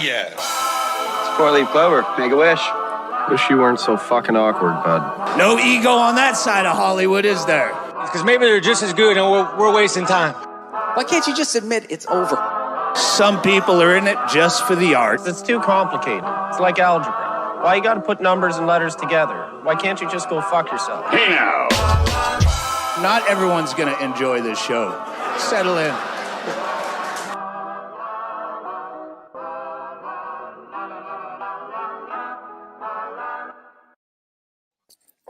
yes. It's four-leaf clover. Make a wish. Wish you weren't so fucking awkward, bud. No ego on that side of Hollywood, is there? Because maybe they're just as good and we're wasting time. Why can't you just admit it's over? Some people are in it just for the art. It's too complicated. It's like algebra. Why you gotta put numbers and letters together? Why can't you just go fuck yourself? Hey now. Not everyone's going to enjoy this show. Settle in.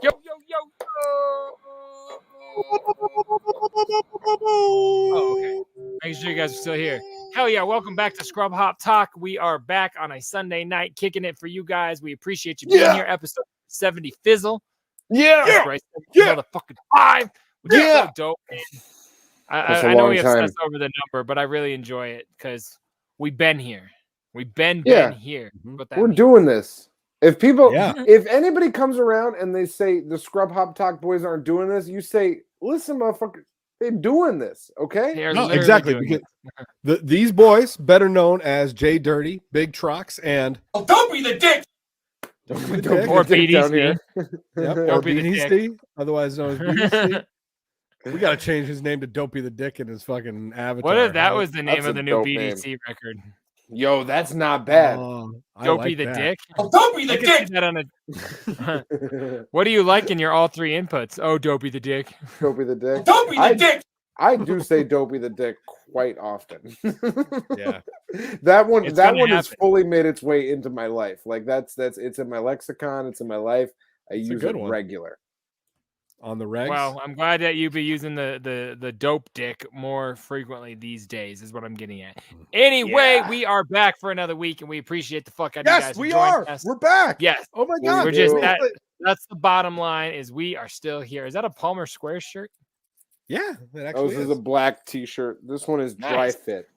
Yo, yo, yo, yo. Oh, okay. Making sure you guys are still here. Hell yeah, welcome back to Scrub Hop Talk. We are back on a Sunday night, kicking it for you guys. We appreciate you being here. Episode 70 Fizzle. Yeah. That's right. Motherfucking 5. Which is so dope, man. I know we obsess over the number, but I really enjoy it because we've been here. We've been here. We're doing this. If people, if anybody comes around and they say the Scrub Hop Talk boys aren't doing this, you say, listen, motherfucker, they're doing this, okay? No, exactly. Because these boys, better known as JDirty, Big Trox, and Don't be the dick. Or BDC. Or BDC, otherwise known as BDC. We got to change his name to Dopey the Dick in his fucking avatar. What if that was the name of the new BDC record? Yo, that's not bad. Dopey the Dick? Don't be the dick. That on what do you like in your all three inputs? Oh, Dopey the Dick. Dopey the Dick. Don't be the dick. I do say Dopey the Dick quite often. Yeah. That one has fully made its way into my life. Like it's in my lexicon, it's in my life. I use it regular. On the regs. Well, I'm glad that you be using the dope dick more frequently these days, is what I'm getting at. Anyway, we are back for another week, and we appreciate the fuck out of you guys. Yes, we are. Us. We're back. Yes. Oh my god. We're just that's the bottom line. Is we are still here. Is that a Palmer Square shirt? Yeah, it actually this is a black T-shirt. This one is dry fit.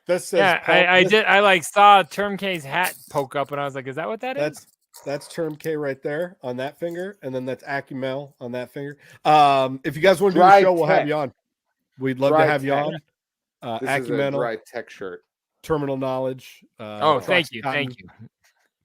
That says I saw Term K's hat poke up, and I was like, is that what that is? That's Term K right there on that finger, and then that's Acumel on that finger. If you guys want to do the show, we'll have you on. We'd love to have you on. This is a dry tech shirt. Terminal Knowledge. Thank you.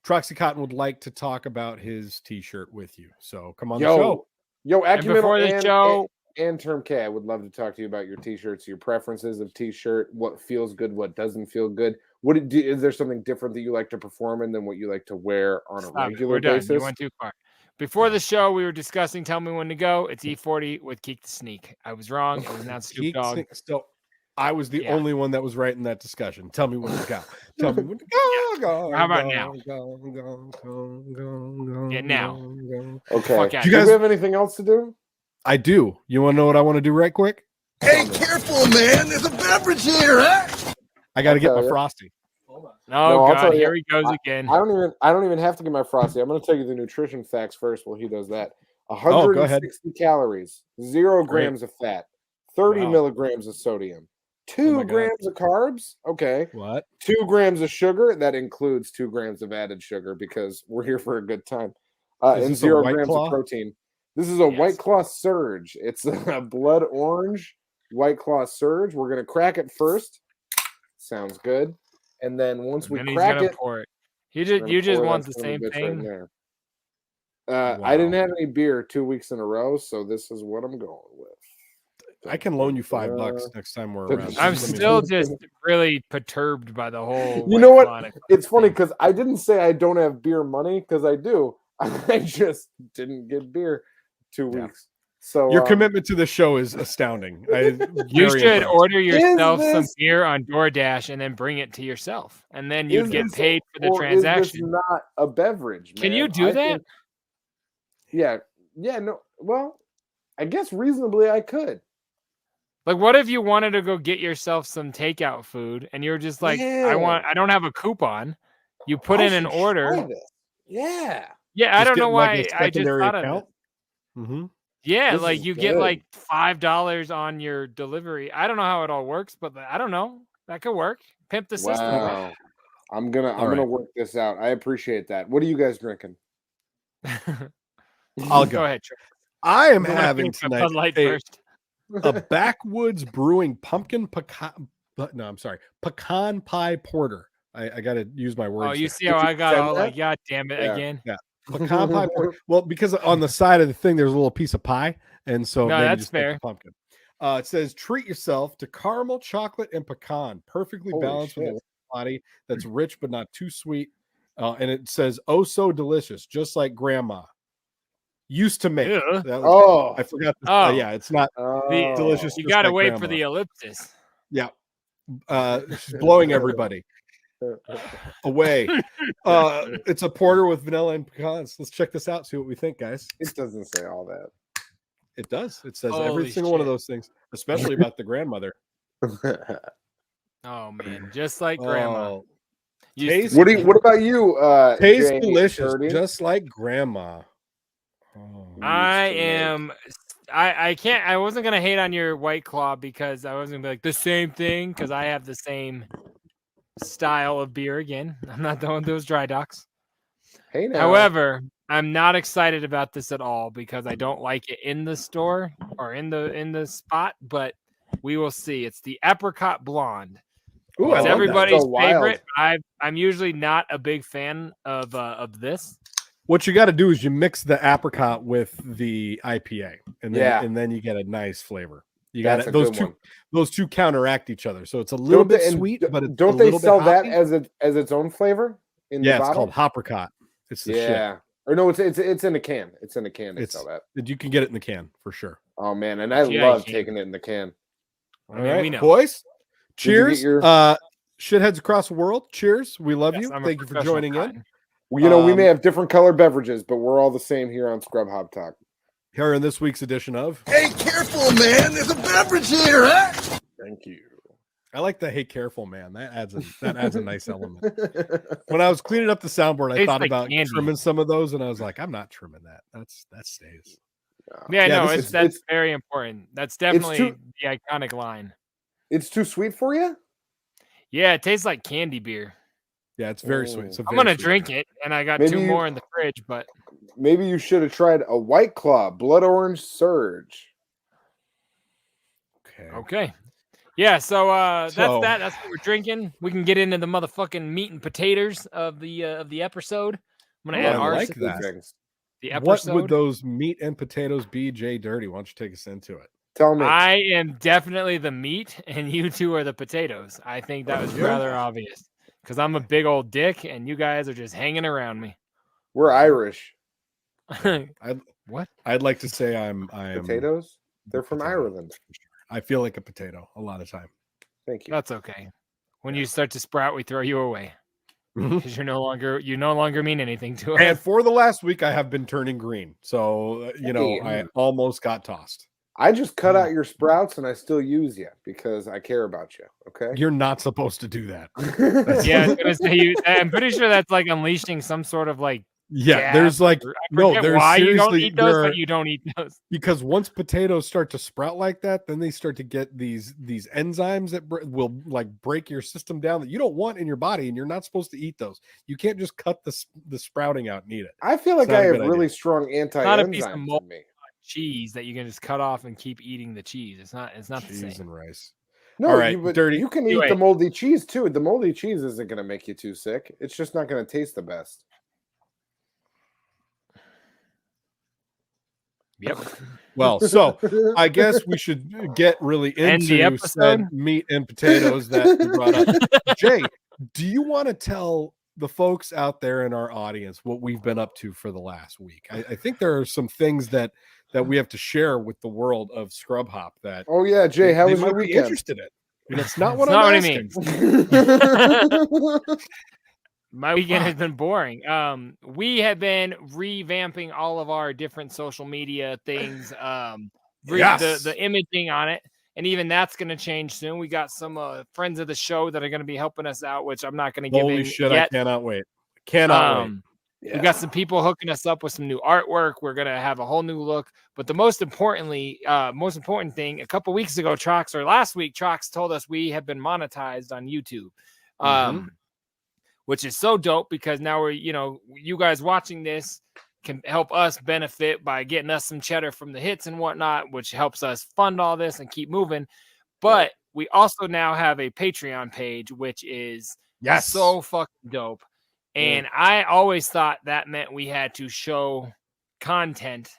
Troxy Cotton would like to talk about his T-shirt with you, so come on the show. Acumel and Term K, I would love to talk to you about your T-shirts, your preferences of T-shirt, what feels good, what doesn't feel good. Is there something different that you like to perform in than what you like to wear on a regular basis? You went too far. Before the show, we were discussing Tell Me When to Go. It's E40 with Keek the Sneak. I was wrong. It was not Snoop Dogg. So I was the only one that was right in that discussion. Tell me when to go. Tell me when to go. How about now? Now. Okay. Do you guys have anything else to do? I do. You want to know what I want to do right quick? Hey, careful, man. There's a beverage here, huh? I got to get my Frosty. Oh God, here he goes again. I don't even have to get my Frosty. I'm going to tell you the nutrition facts first while he does that. 160 calories, 0 grams of fat, 30 milligrams of sodium, 2 grams of carbs. Okay. What? 2 grams of sugar. That includes 2 grams of added sugar because we're here for a good time. And 0 grams of protein. This is a White Claw Surge. It's a blood orange White Claw Surge. We're going to crack it first. Sounds good. And then once we crack it, pour it. You just want the same thing. Right I didn't have any beer 2 weeks in a row, so this is what I'm going with. I can loan you $5 next time we're around. I'm still just really perturbed by the whole. You know what? It's funny because I didn't say I don't have beer money because I do. I just didn't get beer 2 weeks. So your commitment to the show is astounding. You should order yourself some beer on DoorDash and then bring it to yourself, and then you get paid for the transaction. Is this not a beverage? Can you do that? Yeah. No. Well, I guess reasonably I could. Like, what if you wanted to go get yourself some takeout food, and you're just like, I don't have a coupon. You put in an order. Yeah. Yeah, I don't know why I just thought of it. Mm-hmm. Yeah, like you get like $5 on your delivery. I don't know how it all works, but I don't know. That could work. Pimp the system. Wow. I'm gonna work this out. I appreciate that. What are you guys drinking? I'll go ahead. I am having tonight a Backwoods Brewing pecan pie porter. I got to use my words. Oh, you there. see how I got all like, God damn it again. Yeah. Pecan pie. Well, because on the side of the thing, there's a little piece of pie. And so no, maybe that's just fair. Pumpkin. It says, treat yourself to caramel, chocolate, and pecan. Perfectly balanced with a body that's rich but not too sweet. And it says, oh, so delicious, just like grandma used to make. I forgot. Yeah, it's not delicious. You got to wait for the ellipsis. Yeah. She's blowing everybody away. It's a porter with vanilla and pecans. Let's check this out. See what we think, guys. It doesn't say all that. It does. It says Holy every single one of those things, especially about the grandmother. Oh man, just like grandma. Taste, what about you? Taste Jay, delicious, Dirty? just like grandma. I can't. I wasn't gonna hate on your White Claw because I wasn't gonna be like the same thing because I have the same style of beer again. I'm not doing those dry docks. Hey now. However, I'm not excited about this at all because I don't like it in the store or in the spot. But we will see. It's the Apricot Blonde. Ooh, it's everybody's so favorite. I'm usually not a big fan of this. What you got to do is you mix the apricot with the IPA, and then you get a nice flavor. You got those two counteract each other, so it's a little bit sweet, but don't they sell that as its own flavor? In the it's bottle? called Hopricot. It's the shit. Or no, it's in a can. It's in a can. They sell that. You can get it in the can for sure. Oh man, and I love taking it in the can. All right, we know. Boys. Cheers. Shitheads across the world. Cheers. We love you. Thank you for joining in. Well, we may have different color beverages, but we're all the same here on Scrub Hop Talk. Here in this week's edition of Hey, careful, man. There's a beverage here, huh? Thank you. I like the hey careful, man. That adds a nice element. When I was cleaning up the soundboard, I thought about trimming some of those, and I was like, I'm not trimming that. That stays. That's very important. That's definitely the iconic line. It's too sweet for you? Yeah, it tastes like candy beer. Yeah, it's very sweet. I'm gonna drink it, and I got two more in the fridge. But maybe you should have tried a White Claw Blood Orange Surge. Okay. Yeah. So that's that. That's what we're drinking. We can get into the motherfucking meat and potatoes of the episode. I'm gonna add ours. Like that. The episode. What would those meat and potatoes be, JDirty? Why don't you take us into it? Tell me. I am definitely the meat, and you two are the potatoes. I think that was rather obvious because I'm a big old dick, and you guys are just hanging around me. We're Irish. What? I'd like to say I'm potatoes. They're from Ireland. I feel like a potato a lot of time. Thank you. That's okay. When you start to sprout, we throw you away because you no longer mean anything to us. And for the last week, I have been turning green, so I almost got tossed. I just cut out your sprouts and I still use you because I care about you. Okay. You're not supposed to do that. Yeah, I was gonna say I'm pretty sure that's like unleashing some sort of like. Yeah, there's like there's why seriously, you don't eat those, but you don't eat those because once potatoes start to sprout like that, then they start to get these enzymes that will like break your system down that you don't want in your body, and you're not supposed to eat those. You can't just cut the sprouting out and eat it. I feel like I have really strong anti-enzymes. Not a piece of in me. Cheese that you can just cut off and keep eating the cheese. It's not the same. Cheese and rice. No, all right, Dirty. You can eat the moldy cheese too. The moldy cheese isn't going to make you too sick. It's just not going to taste the best. Yep. Well, so I guess we should get really into said meat and potatoes that you brought up. Jay, do you want to tell the folks out there in our audience what we've been up to for the last week? I think there are some things that we have to share with the world of Scrub Hop that Jay, how was your weekend? Interested in. And it's not what I'm asking. My weekend has been boring. We have been revamping all of our different social media things, the imaging on it. And even that's going to change soon. We got some friends of the show that are going to be helping us out, which I'm not going to give Holy in shit, yet. I cannot wait. Cannot wait. We got some people hooking us up with some new artwork. We're going to have a whole new look. But the most important thing, a couple weeks ago, last week, Trox told us we have been monetized on YouTube, which is so dope because now we're, you guys watching this can help us benefit by getting us some cheddar from the hits and whatnot, which helps us fund all this and keep moving. But we also now have a Patreon page, which is Yes. So fucking dope. And I always thought that meant we had to show content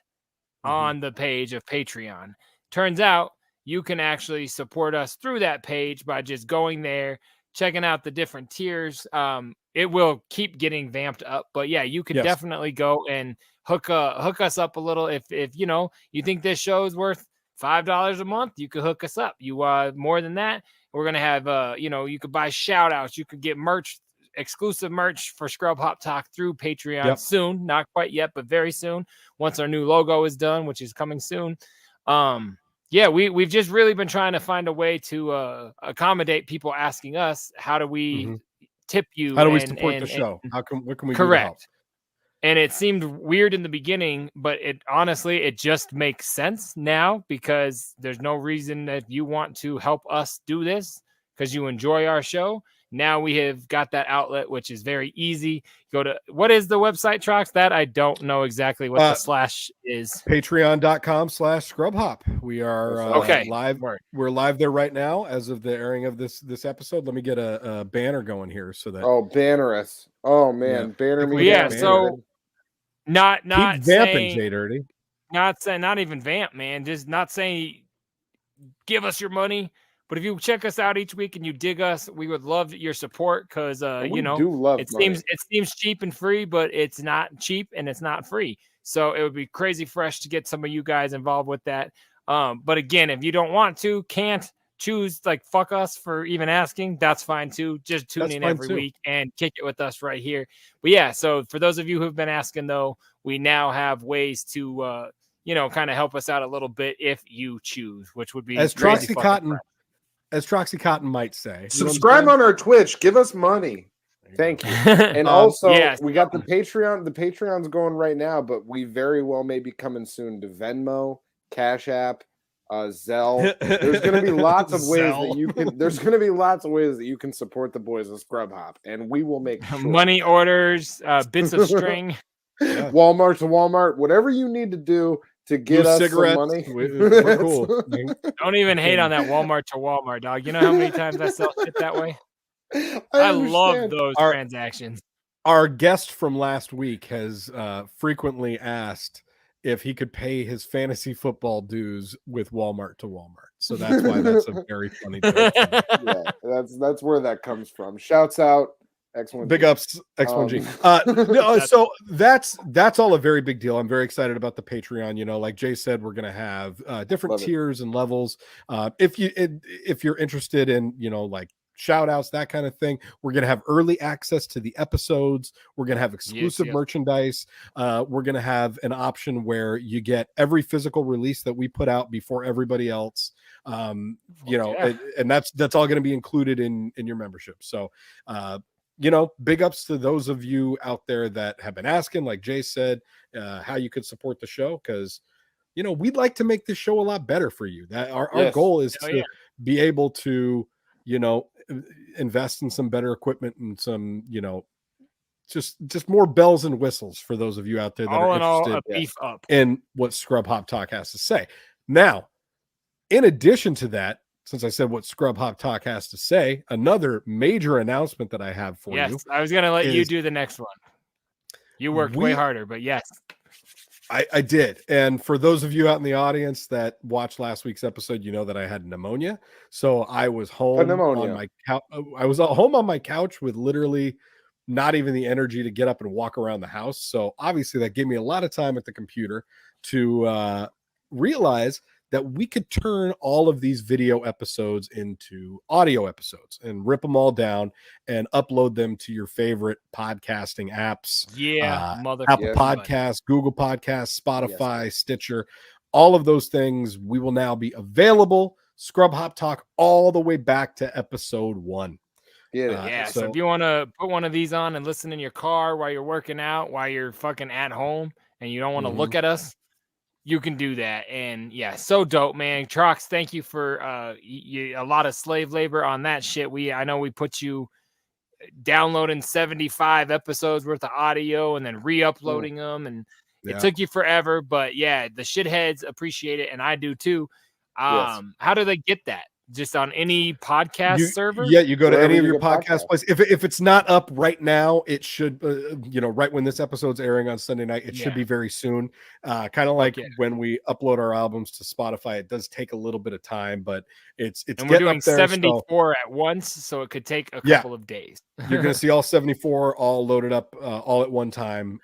on the page of Patreon. Turns out you can actually support us through that page by just going there, checking out the different tiers. It will keep getting vamped up, but yeah, you can definitely go and hook us up a little. If you think this show is worth $5 a month, you could hook us up. You more than that, we're gonna have you could buy shout outs, you could get merch, exclusive merch for Scrub Hop Talk through Patreon soon. Not quite yet, but very soon, once our new logo is done, which is coming soon. We've just really been trying to find a way to accommodate people asking us, how do we tip you? How do we support the show? What can we do to help? And it seemed weird in the beginning, but it just makes sense now, because there's no reason that you want to help us do this because you enjoy our show. Now we have got that outlet, which is very easy. Go to, what is the website, Trox? That I don't know exactly what the slash is. Patreon.com/ScrubHop. We are live. We're live there right now as of the airing of this episode. Let me get a banner going here so that. Oh, banner us. Oh man, banner me. Yeah, so not keep vamping, saying JDirty. Not even vamp, man. Just not saying give us your money. But if you check us out each week and you dig us, we would love your support, because it seems cheap and free, but it's not cheap and it's not free. So it would be crazy fresh to get some of you guys involved with that. But again, if you don't want to, can't choose, like, fuck us for even asking, that's fine too. Just tune in every week and kick it with us right here. But yeah, so for those of you who've been asking, though, we now have ways to kind of help us out a little bit if you choose, which would be as Troxy Cotton. As Troxy Cotton might say, subscribe on our Twitch. Give us money. Thank you. And also, we got the Patreon. The Patreon's going right now, but we very well may be coming soon to Venmo, Cash App, Zelle. There's going to be lots of ways that you can. There's going to be lots of ways that you can support the boys of Scrub Hop, and we will make sure. Money orders, bits of string, Walmart to Walmart, whatever you need to do to get us some money. We're cool. Don't even hate on that Walmart to Walmart, dog. You know how many times I sell shit that way? I love those transactions. Our guest from last week has frequently asked if he could pay his fantasy football dues with Walmart to Walmart. So that's why that's a very funny joke. Yeah, that's where that comes from. Shouts out. X1G. Big ups, X1G. So that's all a very big deal. I'm very excited about the Patreon. Like Jay said, we're gonna have different tiers and levels. If you're interested in like shout outs, that kind of thing, we're gonna have early access to the episodes. We're gonna have exclusive merchandise. We're gonna have an option where you get every physical release that we put out before everybody else. And that's all gonna be included in your membership. So big ups to those of you out there that have been asking, like Jay said, how you could support the show, because we'd like to make this show a lot better for you. That our goal is to be able to invest in some better equipment and some just more bells and whistles for those of you out there that are interested in what Scrub Hop Talk has to say. Now, in addition to that, since I said what Scrub Hop Talk has to say, another major announcement that I have for you. Yes, I was going to let you do the next one. You worked way harder, but yes. I did. And for those of you out in the audience that watched last week's episode, you know that I had pneumonia. So I was home on my couch. I was home on my couch with literally not even the energy to get up and walk around the house. So obviously that gave me a lot of time at the computer to realize that we could turn all of these video episodes into audio episodes and rip them all down and upload them to your favorite podcasting apps. Apple Podcasts, Google Podcasts, Spotify, Stitcher, all of those things. We will now be available. Scrub Hop Talk all the way back to episode 1. So if you want to put one of these on and listen in your car while you're working out, while you're fucking at home and you don't want to look at us, you can do that. And so dope, man. Trox, thank you for a lot of slave labor on that shit. I know we put you downloading 75 episodes worth of audio and then re-uploading them, and it took you forever, but the shitheads appreciate it, and I do too. How do they get that? just on any podcast server? Yeah, you go to any of your podcast places. If it's not up right now, it should, right when this episode's airing on Sunday night, it should be very soon. Kind of like when we upload our albums to Spotify, it does take a little bit of time, but it's and we're doing 74 at once, so it could take a couple of days. You're going to see all 74 all loaded up all at one time.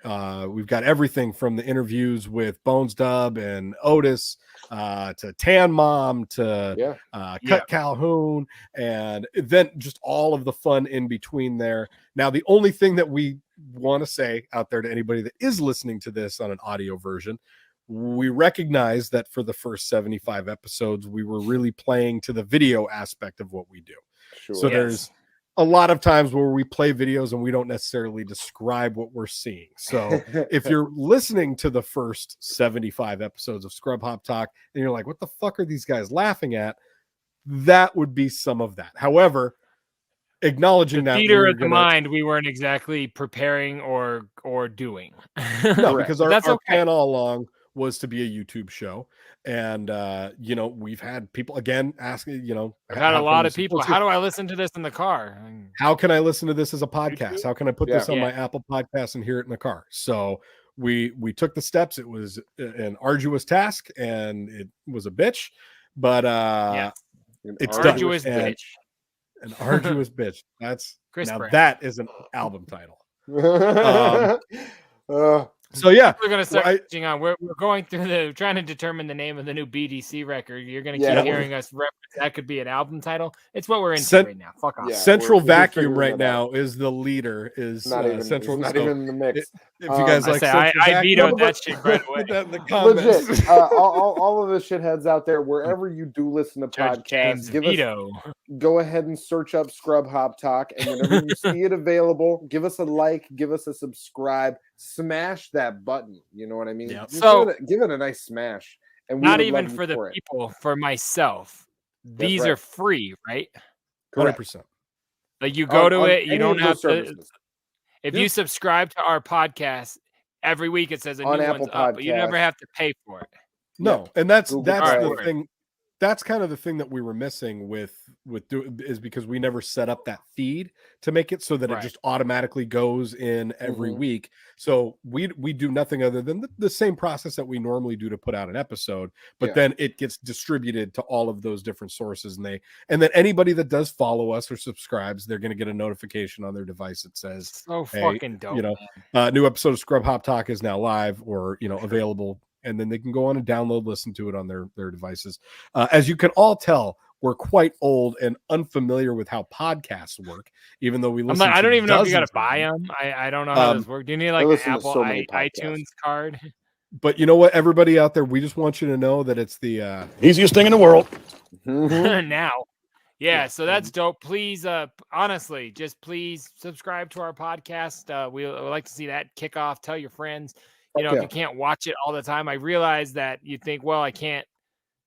We've got everything from the interviews with Bones Dub and Otis to Tan Mom to Cut Calhoun, and then just all of the fun in between there. Now, the only thing that we want to say out there to anybody that is listening to this on an audio version, we recognize that for the first 75 episodes, we were really playing to the video aspect of what we do. Sure. So there's a lot of times where we play videos and we don't necessarily describe what we're seeing. So if you're listening to the first 75 episodes of Scrub Hop Talk and you're like, what the fuck are these guys laughing at? That would be some of that. However, acknowledging that theater of the mind, we weren't exactly preparing or doing. No, because our plan all along was to be a YouTube show. And, we've had people again asking, I've had a lot of people, how do I listen to this in the car? How can I listen to this as a podcast? How can I put this on my Apple Podcast and hear it in the car? So we took the steps. It was an arduous task and it was a bitch, but it's arduous bitch. An arduous bitch. That's CRISPR. That is an album title. So we're gonna start pitching on. We're going through trying to determine the name of the new BDC record. You're gonna keep hearing us reference that could be an album title. It's what we're into right now. Fuck off. Yeah, Central Vacuum right now is the leader. Is not even, Central? Not even in the mix. If you guys like, I vetoed that shit right away. In the comments. Legit, all of the shitheads out there, wherever you do listen to podcasts, go ahead and search up Scrub Hop Talk, and whenever you see it available, give us a like, give us a subscribe, smash that button. You know what I mean? Yep. So give it a nice smash. And not even for the people, for myself. These are free, right? 100%. Like you go to it, you don't have to. If you subscribe to our podcast, every week it says a new one's up, but you never have to pay for it. No, and that's the thing. That's kind of the thing that we were missing with is because we never set up that feed to make it so that it just automatically goes in every week. So we do nothing other than the same process that we normally do to put out an episode, but then it gets distributed to all of those different sources, and then anybody that does follow us or subscribes, they're going to get a notification on their device that says, fucking dope. New episode of Scrub Hop Talk is now live or available. And then they can go on and download, listen to it on their devices. As you can all tell, we're quite old and unfamiliar with how podcasts work, even though we listen I don't even know if you got to buy them. I don't know how this works. Do you need like an Apple iTunes card? But you know what, everybody out there, we just want you to know that it's the easiest thing in the world. Now. Yeah, so that's dope. Please, honestly, just please subscribe to our podcast. We would like to see that kick off. Tell your friends. If you can't watch it all the time, I realize that you think, well, I can't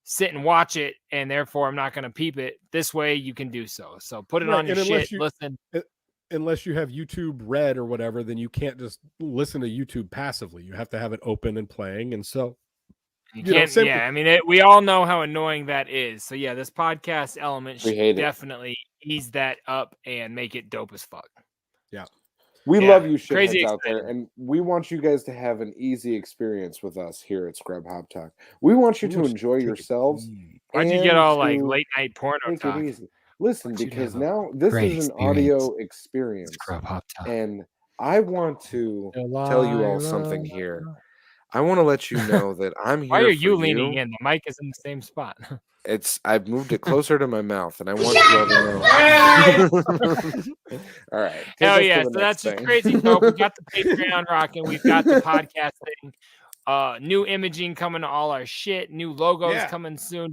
sit and watch it, and therefore I'm not going to peep it. This way you can do so. So put it on your shit. Listen. Unless you have YouTube Red or whatever, then you can't just listen to YouTube passively. You have to have it open and playing. And so you can't, we all know how annoying that is. So yeah, this podcast element should definitely ease that up and make it dope as fuck. Yeah. We love you shitheads out there, and we want you guys to have an easy experience with us here at Scrub Hop Talk. We want you to enjoy yourselves. Why'd you get all like late night porno talk? Listen, because now this is an audio experience, and I want to tell you all something here. I want to let you know that I'm here. Why are you leaning in? The mic is in the same spot. I've moved it closer to my mouth, and I want you all to know. All right. Hell yeah. So that's just crazy dope. We got the Patreon rocking. We've got the podcasting. New imaging coming to all our shit. New logos coming soon.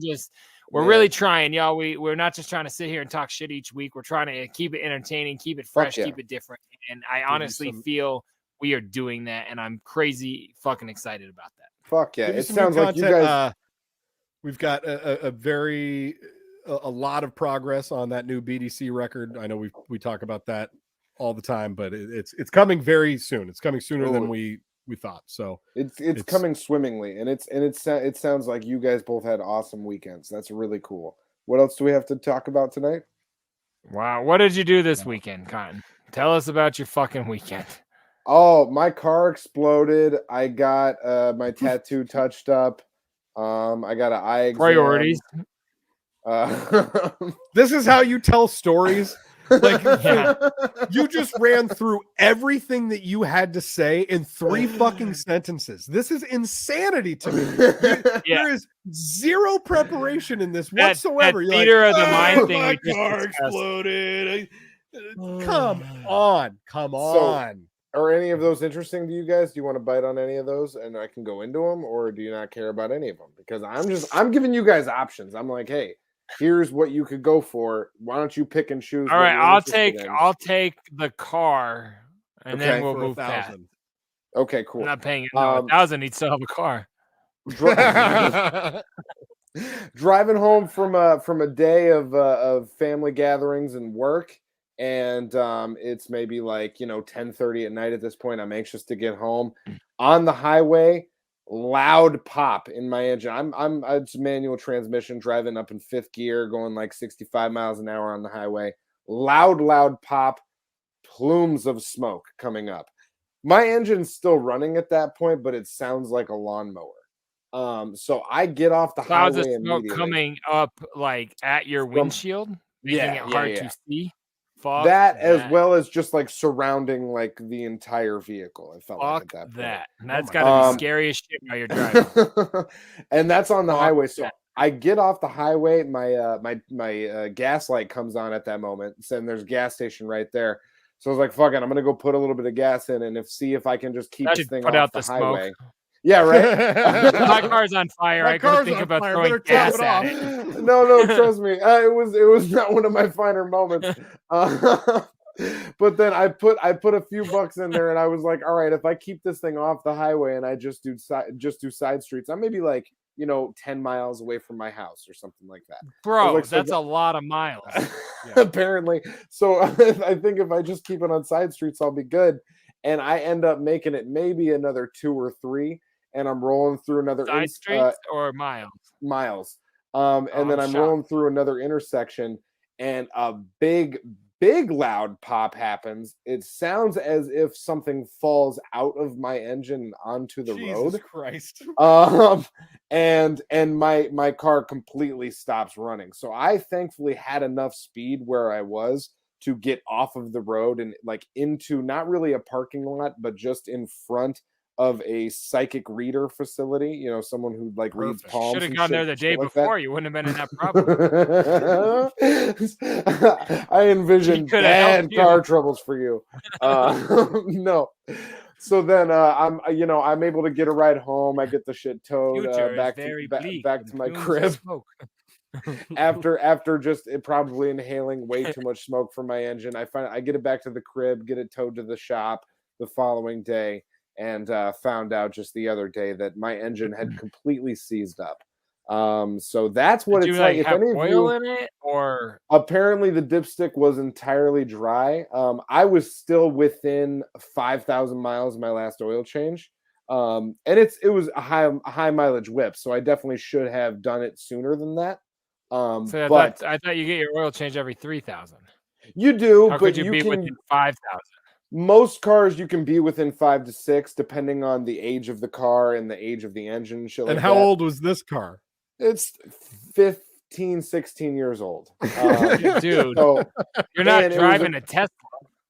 We're really trying, y'all. We're not just trying to sit here and talk shit each week. We're trying to keep it entertaining, keep it fresh, keep it different. And I honestly feel we are doing that, and I'm crazy fucking excited about that. Fuck yeah. It sounds like you guys... We've got a lot of progress on that new BDC record. I know we talk about that all the time, but it's coming very soon. It's coming sooner than we thought. So it's coming swimmingly, and it sounds like you guys both had awesome weekends. That's really cool. What else do we have to talk about tonight? Wow. What did you do this weekend, Cotton? Tell us about your fucking weekend. Oh, my car exploded. I got my tattoo touched up. I got an eye exam. Priorities. This is how you tell stories. Like you just ran through everything that you had to say in 3 fucking sentences. This is insanity to me. There is zero preparation in this whatsoever. That theater of the mind thing. My car exploded. Come on. So, are any of those interesting to you guys? Do you want to bite on any of those and I can go into them, or do you not care about any of them? Because I'm giving you guys options. I'm like, hey, here's what you could go for. Why don't you pick and choose? All right, I'll take the car, and then we'll move past. Okay, cool. I'm not paying it. No, 1,000. He'd still have a car. Driving home from a day of family gatherings and work, and it's maybe like 10:30 at night at this point. I'm anxious to get home. On the highway, loud pop in my engine. It's manual transmission, driving up in 5th gear, going like 65 miles an hour on the highway. Loud pop, plumes of smoke coming up. My engine's still running at that point, but it sounds like a lawnmower. So I get off the Clouds highway of smoke immediately. coming up like at your windshield, making it hard to see. Fuck that, as well as just like surrounding like the entire vehicle. I felt like at that point. And that's got to be scary as shit while you're driving. And that's on the highway. So I get off the highway. My gas light comes on at that moment, and there's a gas station right there. So I was like, "Fuck it, I'm gonna go put a little bit of gas in, and see if I can just keep this thing off the highway." Yeah, right. My car's on fire. I couldn't think about throwing gas at it. No, trust me. It was not one of my finer moments. But then I put a few bucks in there, and I was like, all right, if I keep this thing off the highway and I just do side streets, I'm maybe like 10 miles away from my house or something like that. Bro, like, that's a lot of miles. Apparently. So I think if I just keep it on side streets, I'll be good. And I end up making it maybe another 2 or 3. And I'm rolling through another side streets or miles. And then I'm rolling through another intersection, and a big loud pop happens. It sounds as if something falls out of my engine onto the road. Jesus Christ. And my car completely stops running. So I thankfully had enough speed where I was to get off of the road and like into not really a parking lot, but just in front of a psychic reader facility, someone who like reads palms. Should have gone there the day before. You wouldn't have been in that problem. I envisioned bad car troubles for you. No. So then I'm able to get a ride home. I get the shit towed back to my crib. After just probably inhaling way too much smoke from my engine, I get it back to the crib, get it towed to the shop the following day. And found out just the other day that my engine had completely seized up. So that's what it's like. If any oil in it, or apparently the dipstick was entirely dry. I was still within 5,000 miles of my last oil change, and it was a high mileage whip, so I definitely should have done it sooner than that. But I thought you get your oil change every 3,000. You do, How but could you be within 5,000? Most cars you can be within 5 to 6, depending on the age of the car and the age of the engine. And how old was this car? It's 15, 16 years old. Dude, so, you're not driving a Tesla.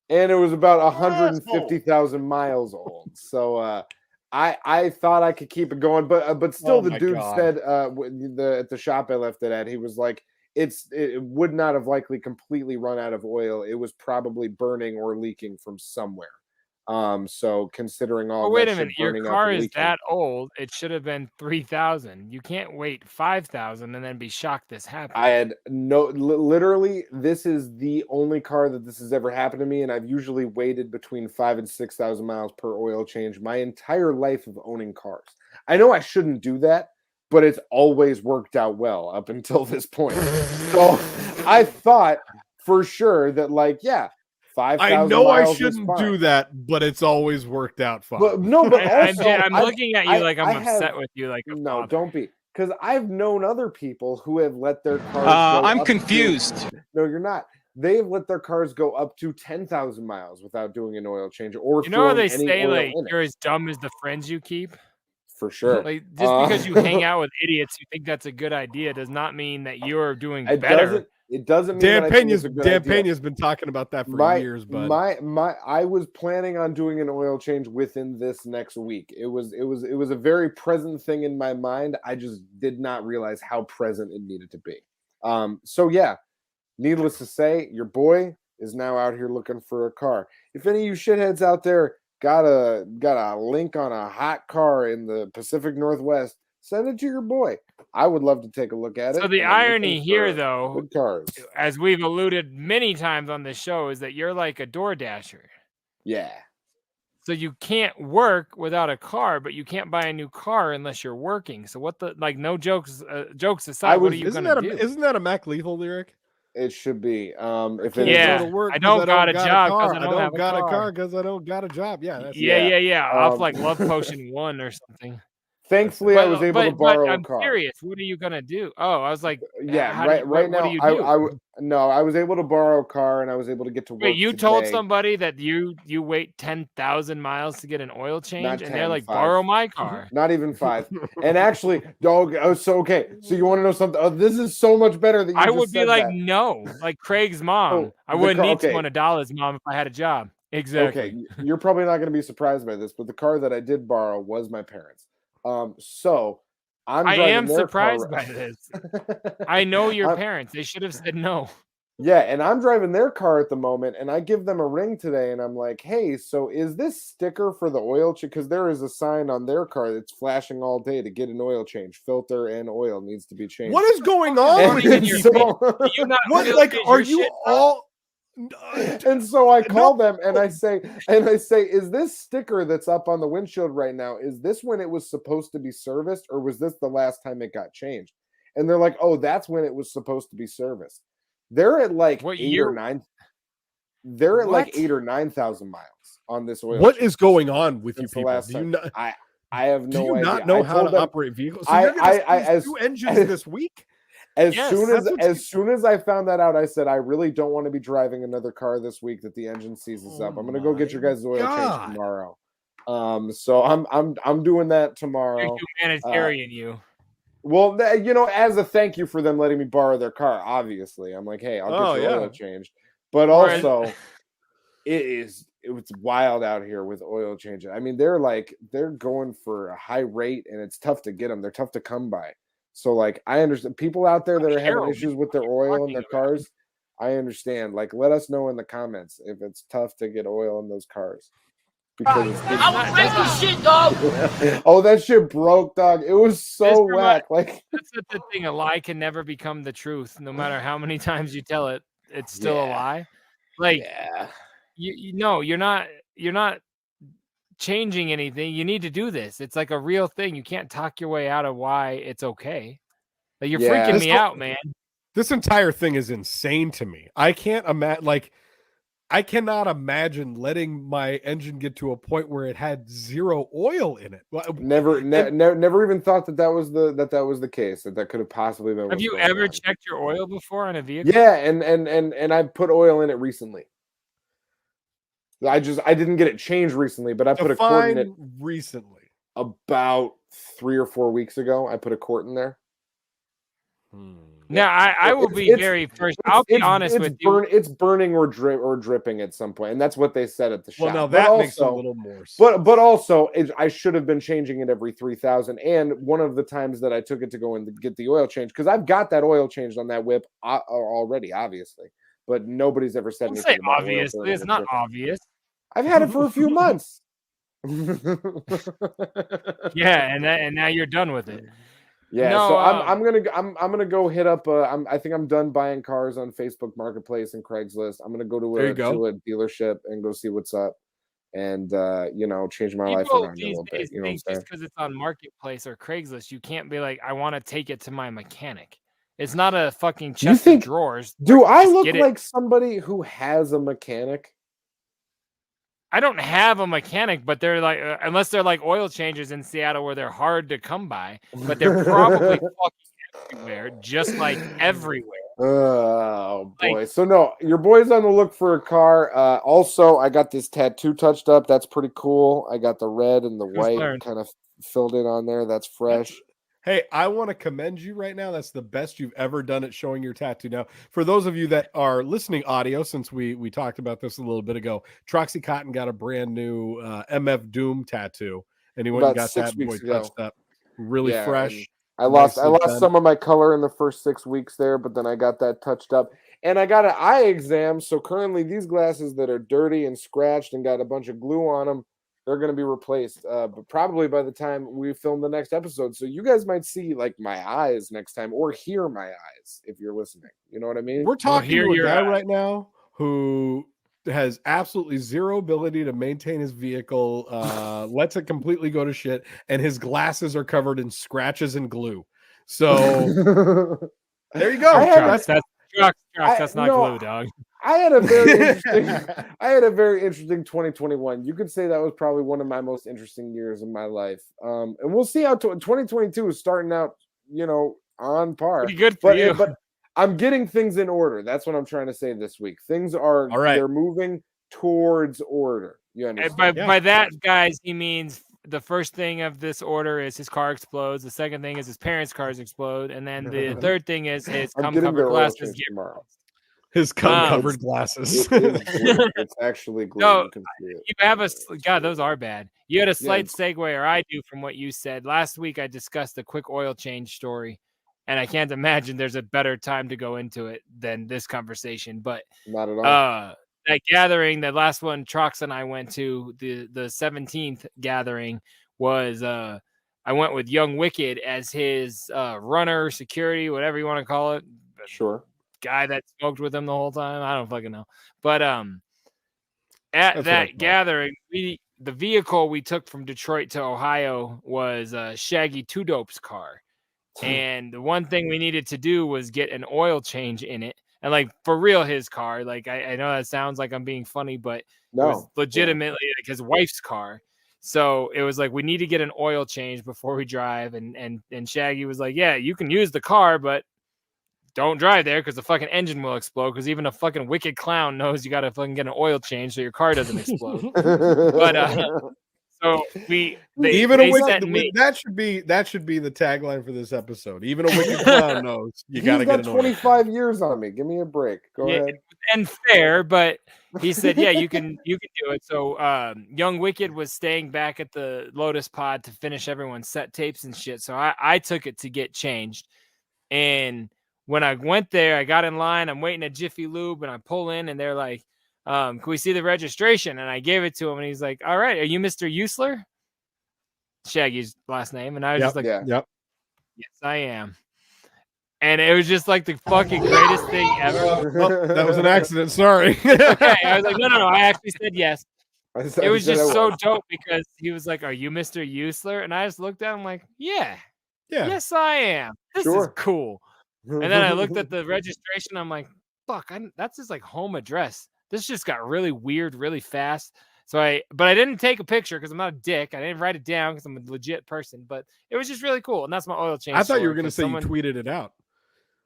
And it was about 150,000 miles old. So I thought I could keep it going, but still, the dude said at the shop I left it at, he was like, it would not have likely completely run out of oil. It was probably burning or leaking from somewhere. So considering all wait a minute, your car is that old, it should have been 3,000. You can't wait 5,000 and then be shocked this happened. I had literally, this is the only car that this has ever happened to me, and I've usually waited between 5,000 and 6,000 miles per oil change my entire life of owning cars. I know I shouldn't do that, but it's always worked out well up until this point. So I thought for sure that 5,000 I know I shouldn't do that, but it's always worked out fine. But also, I'm looking at you like I'm upset with you. Like, no, don't be. because I've known other people who have let their cars go I'm up confused. No, you're not. They've let their cars go up to 10,000 miles without doing an oil change or You know how they throwing any say oil like in it. you're as dumb as the friends you keep? For sure. Like just because you hang out with idiots who think that's a good idea does not mean that you're doing It better. doesn't mean that I think it's a good idea. Pena's been talking about that for years, but I was planning on doing an oil change within this next week. It was a very present thing in my mind. I just did not realize how present it needed to be. So yeah, needless to say, your boy is now out here looking for a car. If any of you shitheads out there got a link on a hot car in the Pacific Northwest, send it to your boy. I would love to take a look at it. So the irony here, though, good cars, as we've alluded many times on this show, is that you're like a door dasher. Yeah. So you can't work without a car, but you can't buy a new car unless you're working. So what the no jokes aside, what are you going to do? Isn't that a Mac Lethal lyric? It should be. If it yeah, go to work I don't got a job because I don't got a car because I don't got a job. Yeah, that's off like Love Potion 1 or something. Thankfully, I was able to borrow a car. I'm curious. What are you gonna do? Oh, I was like, yeah, right now. I was able to borrow a car and I was able to get to work. Wait, you told somebody that you wait 10,000 miles to get an oil change, and they're like, 5. Borrow my car. Not even 5. And actually, dog. Oh, so okay. So you want to know something? Oh, this is so much better than you I would be like, that. No, like Craig's mom. I wouldn't need $200, mom, if I had a job. Exactly. Okay, you're probably not going to be surprised by this, but the car that I did borrow was my parents'. So I am surprised by this. I know your parents. They should have said no. Yeah, and I'm driving their car at the moment, and I give them a ring today, and I'm like, hey, so is this sticker for the oil change? Because there is a sign on their car that's flashing all day to get an oil change. Filter and oil needs to be changed. What is going on? Are you all... And so I call them and I say, is this sticker that's up on the windshield right now, is this when it was supposed to be serviced, or was this the last time it got changed? And they're like, oh, that's when it was supposed to be serviced. They're at like 8 or 9. They're at like 8 or 9,000 miles on this oil. What is going on with you people? Do you not, I have no idea. Do you not know how to operate vehicles? So you're going to 2 engines this week? As soon as I found that out, I said, I really don't want to be driving another car this week that the engine seizes up. I'm going to go get your guys' oil change tomorrow. So I'm doing that tomorrow. You're humanitarian, you. Well, as a thank you for them letting me borrow their car, obviously. I'm like, hey, I'll get your oil changed. But also, it's wild out here with oil changing. I mean, they're going for a high rate, and it's tough to get them. They're tough to come by. So, like, I understand people out there that are having issues with their oil in their cars. I understand. Like, let us know in the comments if it's tough to get oil in those cars. Because I was breaking shit, dog. Oh, that shit broke, dog. It was so whack. Like, that's the thing. A lie can never become the truth, no matter how many times you tell it. It's still a lie. Like, you're not changing anything. You need to do this. It's like a real thing. You can't talk your way out of why it's okay. Like, you're freaking me out, man. This entire thing is insane to me. I can't imagine. Like, I cannot imagine letting my engine get to a point where it had 0 oil in it. Never even thought that was the case. That could have possibly been. Have you ever checked your oil before on a vehicle? Yeah, and I put oil in it recently. I didn't get it changed recently, but I put a quart in it recently. About 3 or 4 weeks ago, I put a quart in there. Now, I will be very first. I'll be honest with you. It's burning or dripping at some point, and that's what they said at the shop. Well, now that makes a little more sense. But also, I should have been changing it every 3,000. And one of the times that I took it to go and get the oil change, because I've got that oil changed on that whip already, obviously. But nobody's ever said anything about obviously. It's not obvious. I've had it for a few months. Yeah, and now you're done with it. Yeah, no, so I'm gonna go hit up. I think I'm done buying cars on Facebook Marketplace and Craigslist. I'm gonna go to a dealership and go see what's up, and change my life around a little bit. You know what I'm saying? Just because it's on Marketplace or Craigslist, you can't be like, I want to take it to my mechanic. It's not a fucking chest of drawers. Do I look like somebody who has a mechanic? I don't have a mechanic, but they're like, unless they're like oil changers in Seattle where they're hard to come by, but they're probably fucking everywhere, just like everywhere. Oh boy. So no, your boy's on the look for a car. Also, I got this tattoo touched up. That's pretty cool. I got the red and the white kind of filled in on there. That's fresh. Hey, I want to commend you right now. That's the best you've ever done at showing your tattoo. Now, for those of you that are listening audio, since we talked about this a little bit ago, Troxy Cotton got a brand new MF Doom tattoo, and he went and got that boy touched up. Really fresh. I lost some of my color in the first 6 weeks there, but then I got that touched up. And I got an eye exam, so currently these glasses that are dirty and scratched and got a bunch of glue on them, they're going to be replaced, but probably by the time we film the next episode. So you guys might see like my eyes next time, or hear my eyes if you're listening. You know what I mean? We're talking to a guy right now who has absolutely zero ability to maintain his vehicle, lets it completely go to shit, and his glasses are covered in scratches and glue. So there you go. That's not glue, dog. I had a very interesting 2021. You could say that was probably one of my most interesting years of my life. And we'll see how 2022 is starting out, on par. Pretty good for you. But I'm getting things in order. That's what I'm trying to say this week. Things are they're moving towards order. You understand? By that, guys, he means the first thing of this order is his car explodes. The second thing is his parents' cars explode, and then the third thing is his cum-covered glasses get tomorrow. His cum-covered glasses. It's actually glue. No, you have God, those are bad. You had a slight segue, or I do, from what you said. Last week, I discussed a quick oil change story, and I can't imagine there's a better time to go into it than this conversation. But not at all. That gathering, the last one Trox and I went to, the 17th gathering, was I went with Young Wicked as his runner, security, whatever you want to call it. Sure. Guy that smoked with him the whole time. I don't fucking know. But at that gathering, the vehicle we took from Detroit to Ohio was Shaggy Two Dope's car. And the one thing we needed to do was get an oil change in it. And like for real, his car. Like I know that sounds like I'm being funny, but it was legitimately like his wife's car. So it was like we need to get an oil change before we drive. And Shaggy was like, "Yeah, you can use the car, but don't drive there because the fucking engine will explode. Because even a fucking wicked clown knows you got to fucking get an oil change so your car doesn't explode." But so that should be the tagline for this episode. Even a wicked clown knows you got to get an oil. 25 years on me. Give me a break. Go ahead. And fair, but he said, "Yeah, you can do it." So Young Wicked was staying back at the Lotus Pod to finish everyone's set tapes and shit. So I took it to get changed, and when I went there, I got in line. I'm waiting at Jiffy Lube, and I pull in, and they're like, "Can we see the registration?" And I gave it to him, and he's like, "All right, are you Mr. Usler?" Shaggy's last name, and I was just like, "Yep, yes, I am." And it was just like the fucking greatest thing ever. Oh, that was an accident. Sorry. Okay, I was like, no. I actually said yes. It was just so dope because he was like, "Are you Mr. Usler?" And I just looked at him like, "Yeah, yes, I am. This is cool." And then I looked at the registration. I'm like, "Fuck, that's his like home address." This just got really weird, really fast. But I didn't take a picture because I'm not a dick. I didn't write it down because I'm a legit person. But it was just really cool, and that's my oil change. I thought you were going to say you tweeted it out.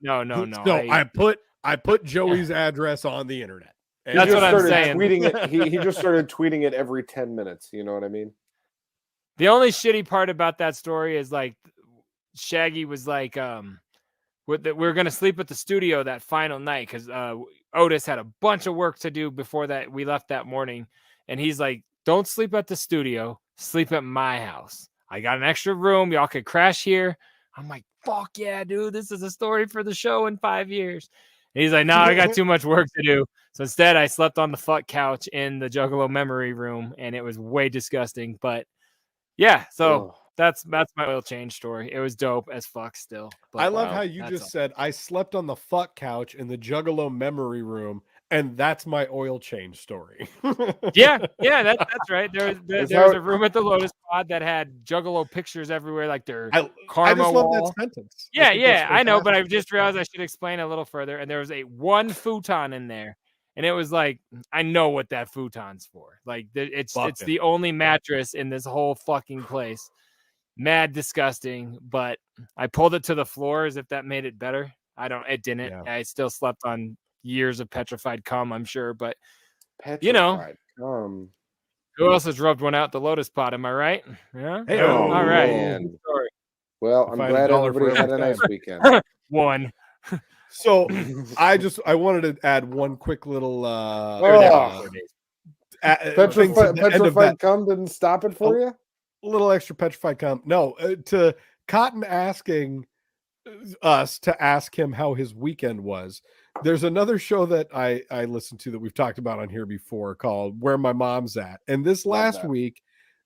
No. I put Joey's address on the internet. And that's what I'm saying. Tweeting it. He just started tweeting it every 10 minutes. You know what I mean? The only shitty part about that story is like Shaggy was like, we're going to sleep at the studio that final night because Otis had a bunch of work to do before that we left that morning. And he's like, "Don't sleep at the studio. Sleep at my house. I got an extra room. Y'all could crash here." I'm like, "Fuck yeah, dude. This is a story for the show in 5 years." And he's like, "No, I got too much work to do." So instead, I slept on the fuck couch in the Juggalo memory room, and it was way disgusting. But yeah, so that's my oil change story. It was dope as fuck still. But I love how you just said, "I slept on the fuck couch in the Juggalo memory room." And that's my oil change story. yeah, that's right. There was a room at the Lotus Pod that had Juggalo pictures everywhere, like their karma I just wall. love that sentence. Yeah, I know, but I just realized I should explain a little further. And there was one futon in there, And it was like, I know what that futon's for. Like, it's the only mattress in this whole fucking place. Mad disgusting, but I pulled it to the floor as if that made it better. It didn't. Yeah. I still slept on years of petrified cum, I'm sure, but petrified cum. Who else has rubbed one out the lotus pot? Am I right? Yeah. Hey, all right. Well, I'm glad everybody had a nice weekend. One. So I wanted to add one quick little petrified cum didn't stop it for you? A little extra petrified cum. No, to Cotton asking us to ask him how his weekend was. There's another show that I listened to that we've talked about on here before called Where My Mom's At. And this last week,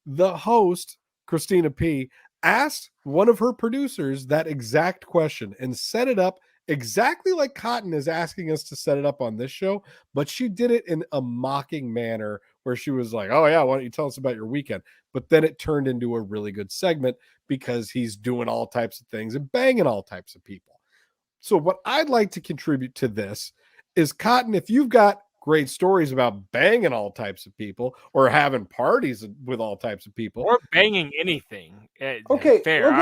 the host, Christina P., asked one of her producers that exact question and set it up exactly like Cotton is asking us to set it up on this show, but she did it in a mocking manner where she was like, oh yeah, why don't you tell us about your weekend? But then it turned into a really good segment because he's doing all types of things and banging all types of people. So what I'd like to contribute to this is, Cotton, if you've got great stories about banging all types of people or having parties with all types of people or banging anything. Okay, fair.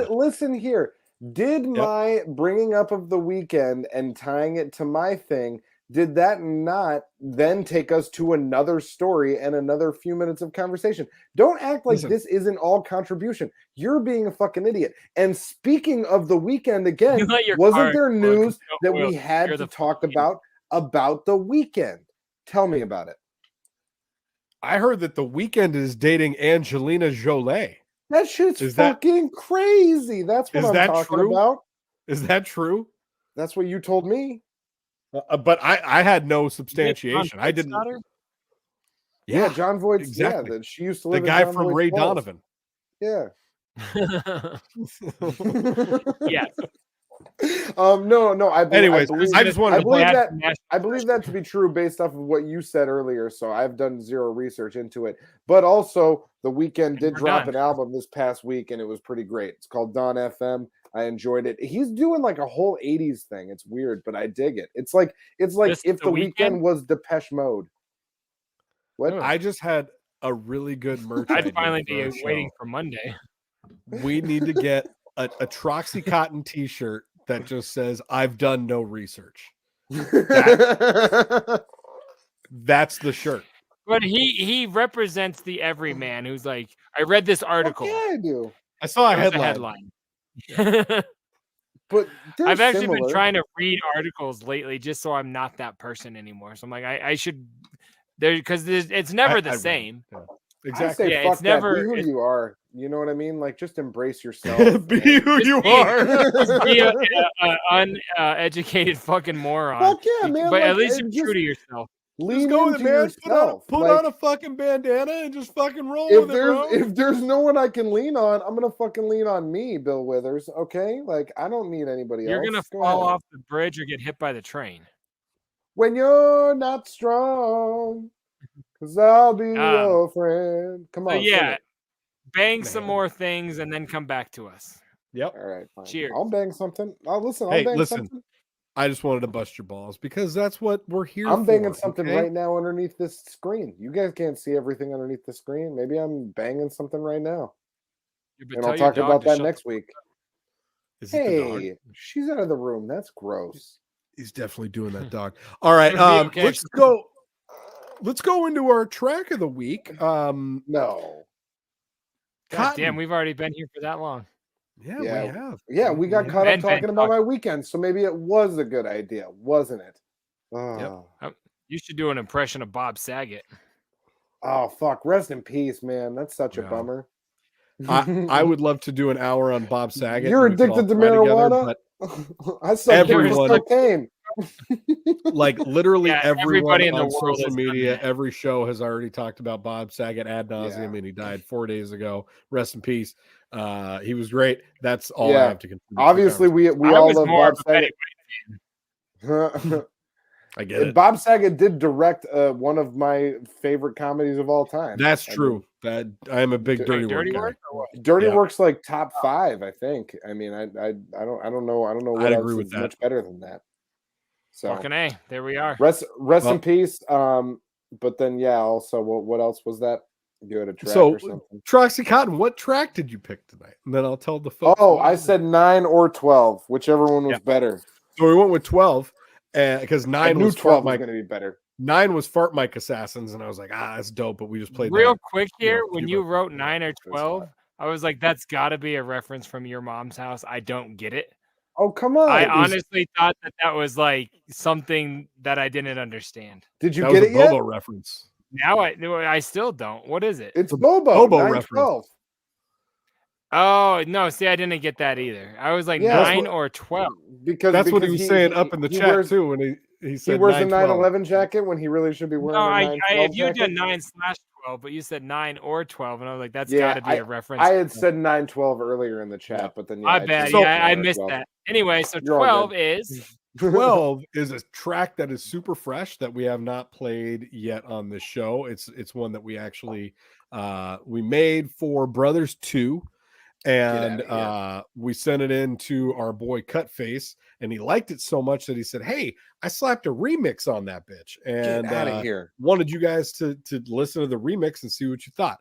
Listen here. Did my bringing up of the weekend and tying it to my thing, did that not then take us to another story and another few minutes of conversation? Don't act like this isn't all contribution. You're being a fucking idiot. And speaking of the weekend again, wasn't there news that we had to talk about the weekend? Tell me about it. I heard that the weekend is dating Angelina Jolie. That shit's fucking crazy. That's what I'm talking about. Is that true? That's what you told me. But I had no substantiation. I didn't. Yeah, John Voight's. Exactly. Yeah, that she used to live. The guy in John from Voight's Ray walls. Donovan. Yeah. Yes. No. I believe that to be true based off of what you said earlier. So I've done zero research into it. But also, The Weeknd did drop an album this past week, and it was pretty great. It's called Dawn FM. I enjoyed it. He's doing like a whole 80s thing. It's weird, but I dig it. It's like if The Weeknd was Depeche Mode. What? I just had a really good merch. I'd finally be waiting for Monday. We need to get a Troxy Cotton t-shirt that just says, I've done no research. That's the shirt. But he represents the everyman who's like, I read this article. Yeah, I do. I saw a headline. But I've actually been trying to read articles lately just so I'm not that person anymore. So I'm like, I should there because it's never the same. Yeah. Exactly. Yeah, it's never be who you are. You know what I mean? Like, just embrace yourself. Be who you are. Be an uneducated fucking moron. Fuck yeah, man. But at least you're true to yourself. Lean into yourself. Put on a fucking bandana and just fucking roll with it, bro. If there's no one I can lean on, I'm gonna fucking lean on me, Bill Withers. Okay, like I don't need anybody else. You're gonna fall off the bridge or get hit by the train. When you're not strong, because I'll be your friend. Come on, bang some more things and then come back to us. Yep. All right, fine. Cheers. I'll bang something. I'll Hey, bang listen. something. I just wanted to bust your balls because that's what we're here for. I'm banging something right now underneath this screen. You guys can't see everything underneath the screen. Maybe I'm banging something right now. And I'll talk about that next week. Hey, she's out of the room. That's gross. He's definitely doing that, dog. All right, let's go. Let's go into our track of the week. No. God damn, we've already been here for that long. Yeah, we have. Yeah, we got caught up talking about my weekend, so maybe it was a good idea, wasn't it? Yep. You should do an impression of Bob Saget. Oh, fuck. Rest in peace, man. That's such a bummer. I would love to do an hour on Bob Saget. You're addicted to marijuana? I saw cocaine. Like literally everyone on social media, every show has already talked about Bob Saget ad nauseum, and he died 4 days ago. Rest in peace. He was great. That's all I have to contribute. Obviously, we all love Bob Saget. I get it. Bob Saget did direct one of my favorite comedies of all time. That's true. That I am a big Dirty Work guy. Dirty Work's like top 5, I think. I mean, I don't know. I don't know what else is much better than that. So fucking A, there we are. Rest in peace. But then also what else was that? You had a track or something. Troxy Cotton, what track did you pick tonight? And then I'll tell the folks. Oh, I said 9 or 12, whichever one was better. So we went with 12, because 9 was 12 was going to be better. 9 was Fart Mic Assassins, and I was like, that's dope, but we just played real that. Quick here. When you wrote 9 or 12, I was like, that's got to be a reference from Your Mom's House. I don't get it. Oh, come on. I honestly thought that was like something that I didn't understand. Did you get it yet? Bobo reference. Now I still don't. What is it? It's Bobo reference. 12. Oh, no. See, I didn't get that either. I was like 9 or 12. Because that's what he was saying up in the chat too when he said he wears a 9/11 jacket when he really should be wearing a 9/12 if you jacket. did 9/12, but you said 9 or 12, and I was like, that's got to be a reference. I had said 9/12 earlier in the chat, but then I bet. I missed that. Anyway, so 12 is 12 is a track that is super fresh that we have not played yet on the show. It's one that we actually we made for Brothers 2, and we sent it in to our boy Kutface, and he liked it so much that he said, "Hey, I slapped a remix on that bitch," and get out of here. Wanted you guys to listen to the remix and see what you thought.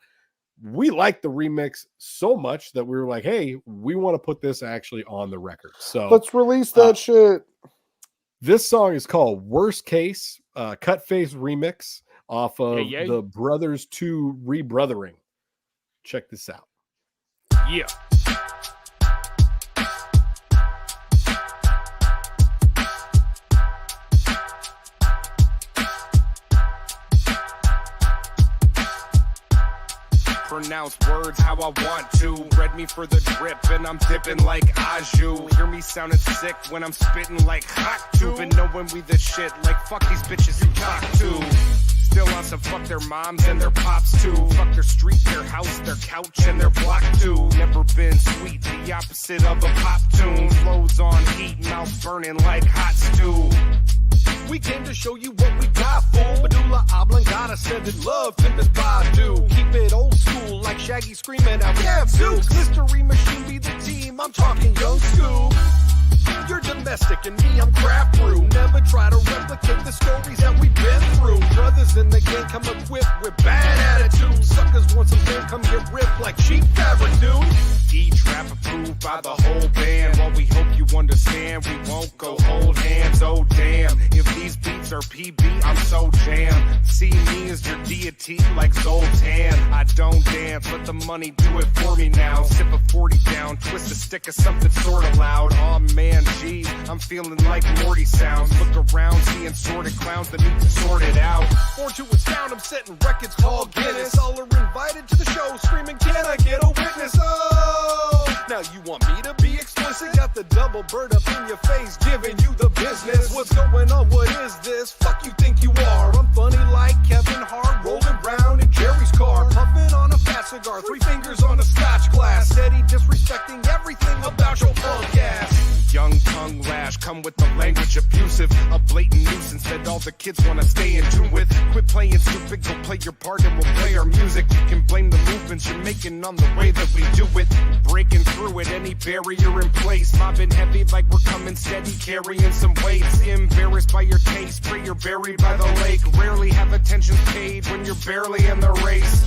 We liked the remix so much that we were like, hey, we want to put this actually on the record. So let's release that shit. This song is called Worst Case, Kutface remix off of the Brothers 2 Rebrothering. Check this out. Yeah. Pronounce words how I want to. Read me for the drip and I'm dipping like Aju. Hear me sounding sick when I'm spitting like hot tube. And knowing we the shit like fuck these bitches who talk to. Still on some fuck their moms and their pops too. Fuck their street, their house, their couch and their block too. Never been sweet, the opposite of a pop tune. Flows on heat, mouth burning like hot stew. We came to show you what we got, fool. Medulla oblongata said that love in this Badu. Keep it old school like Shaggy screaming out, yeah, Zeus. Mystery Machine be the team, I'm talking Young Scoop. You're domestic and me, I'm craft brew. Never try to replicate the stories that we've been through. Brothers in the game come equipped with bad attitudes. Suckers want some fame, come get ripped like cheap fabric, dude. E-Trap approved by the whole band. While we hope you understand, we won't go hold hands. Oh damn, if these beats are PB, I'm so jammed. See me as your deity like Zoltan. I don't dance, let the money do it for me now. Sip a 40 down, twist a stick of something sorta loud. Oh man, geez, I'm feeling like Morty sounds. Look around, seeing sorted clowns that need to sort it out. Born to astound, I'm setting records called Guinness. All are invited to the show, screaming, can I get a witness? Oh, now you want me to be explicit? Got the double bird up in your face, giving you the business. What's going on? What is this? Fuck you think you are? I'm funny like Kevin Hart, rolling round in Jerry's car, puffing on a fat cigar, 3 fingers on a scotch glass. Steady disrespecting everything about your punk ass. Young tongue lash, come with the language abusive. A blatant nuisance that all the kids wanna stay in tune with. Quit playing stupid, go play your part and we'll play our music. You can blame the movements you're making on the way that we do it. Breaking through it, any barrier in place. Mobbing heavy like we're coming steady, carrying some weights. Embarrassed by your taste, pray you're buried by the lake. Rarely have attention paid when you're barely in the race.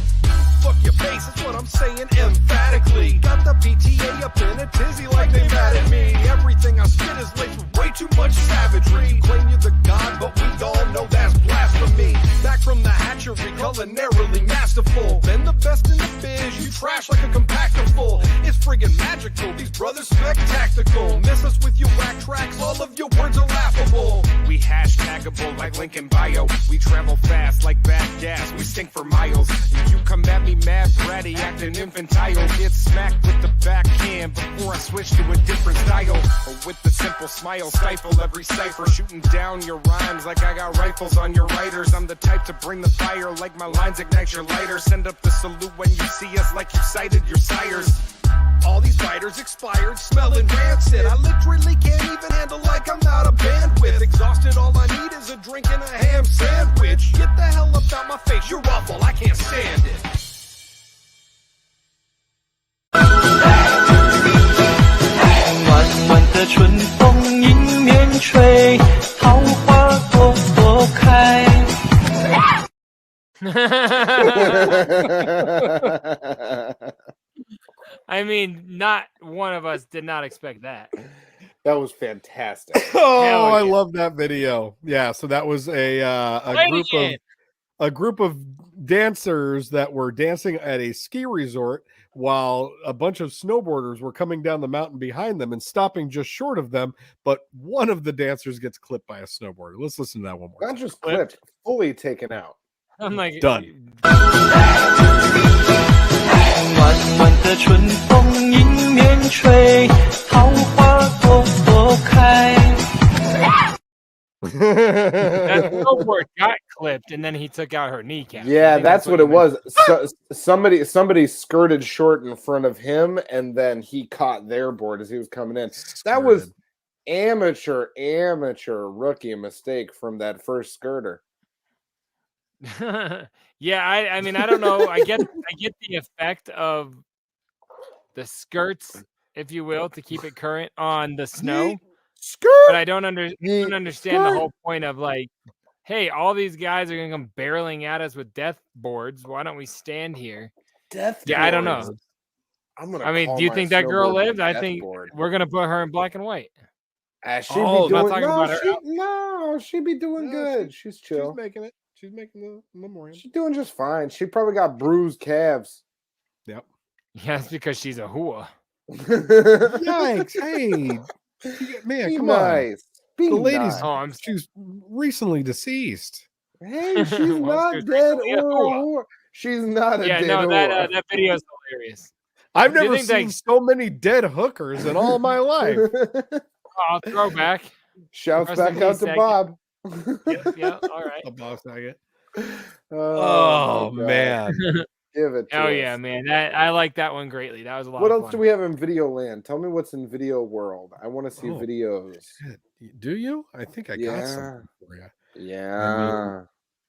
Fuck your face, that's what I'm saying emphatically. Got the PTA up in a tizzy like they mad at me. Everything I spit is laced with way too much savagery. You claim you're the god, but we all know that's blasphemy. Back from the hatchery, culinarily masterful. Been the best in the biz, you trash like a compactor full. It's friggin' magical, these brothers spectacular. Miss us with your whack tracks, all of your words are laughable. We hashtagable like Lincoln Bio. We travel fast like bad gas, we sink for miles. And you come at me mad bratty, acting infantile. Get smacked with the backhand before I switch to a different style. Or with the simple smile, stifle every cipher. Shooting down your rhymes like I got rifles on your writers. I'm the type to bring the fire like my lines ignite your lighter. Send up the salute when you see us like you cited your sires. All these fighters expired, smelling rancid. I literally can't even handle like I'm not a bandwidth. Exhausted, all I need is a drink and a ham sandwich. Get the hell up out my face, you're awful, I can't stand it. 暖暖的春风迎面吹，桃花 I mean, not one of us did not expect that. That was fantastic. Oh, I love that video. Yeah, so that was a group of dancers that were dancing at a ski resort while a bunch of snowboarders were coming down the mountain behind them and stopping just short of them, but one of the dancers gets clipped by a snowboarder. Let's listen to that one more. Not just clipped, fully taken out. I'm like, done. That snowboard got clipped, and then he took out her kneecap. Yeah, that's what it was. So, somebody skirted short in front of him, and then he caught their board as he was coming in. That was amateur rookie mistake from that first skirter. Yeah, I mean, I don't know. I get the effect of the skirts, if you will, to keep it current on the snow. But I don't understand the whole point of like, hey, all these guys are gonna come barreling at us with death boards. Why don't we stand here? Yeah, I don't know. I mean, do you think that girl lived? I think we're gonna put her in black and white. She'd be doing good. She's chill. She's making it. She's making the memorial. She's doing just fine. She probably got bruised calves. Yep. Yeah, it's because she's a hua. Yikes! Hey, man, Be come nice. on. The lady's she's recently deceased. Hey, she's not dead or she's not a dead that video is hilarious. I've never seen so many dead hookers in all my life. Oh, throwback. Shouts back out to Bob. Yeah, all right. A boss nugget. Oh man. Give it to us. Yeah, man. I like that one greatly. That was a lot What of else fun. do we have in video land? Tell me what's in video world. I want to see videos. Shit. Do you? I think I got something for you. Yeah.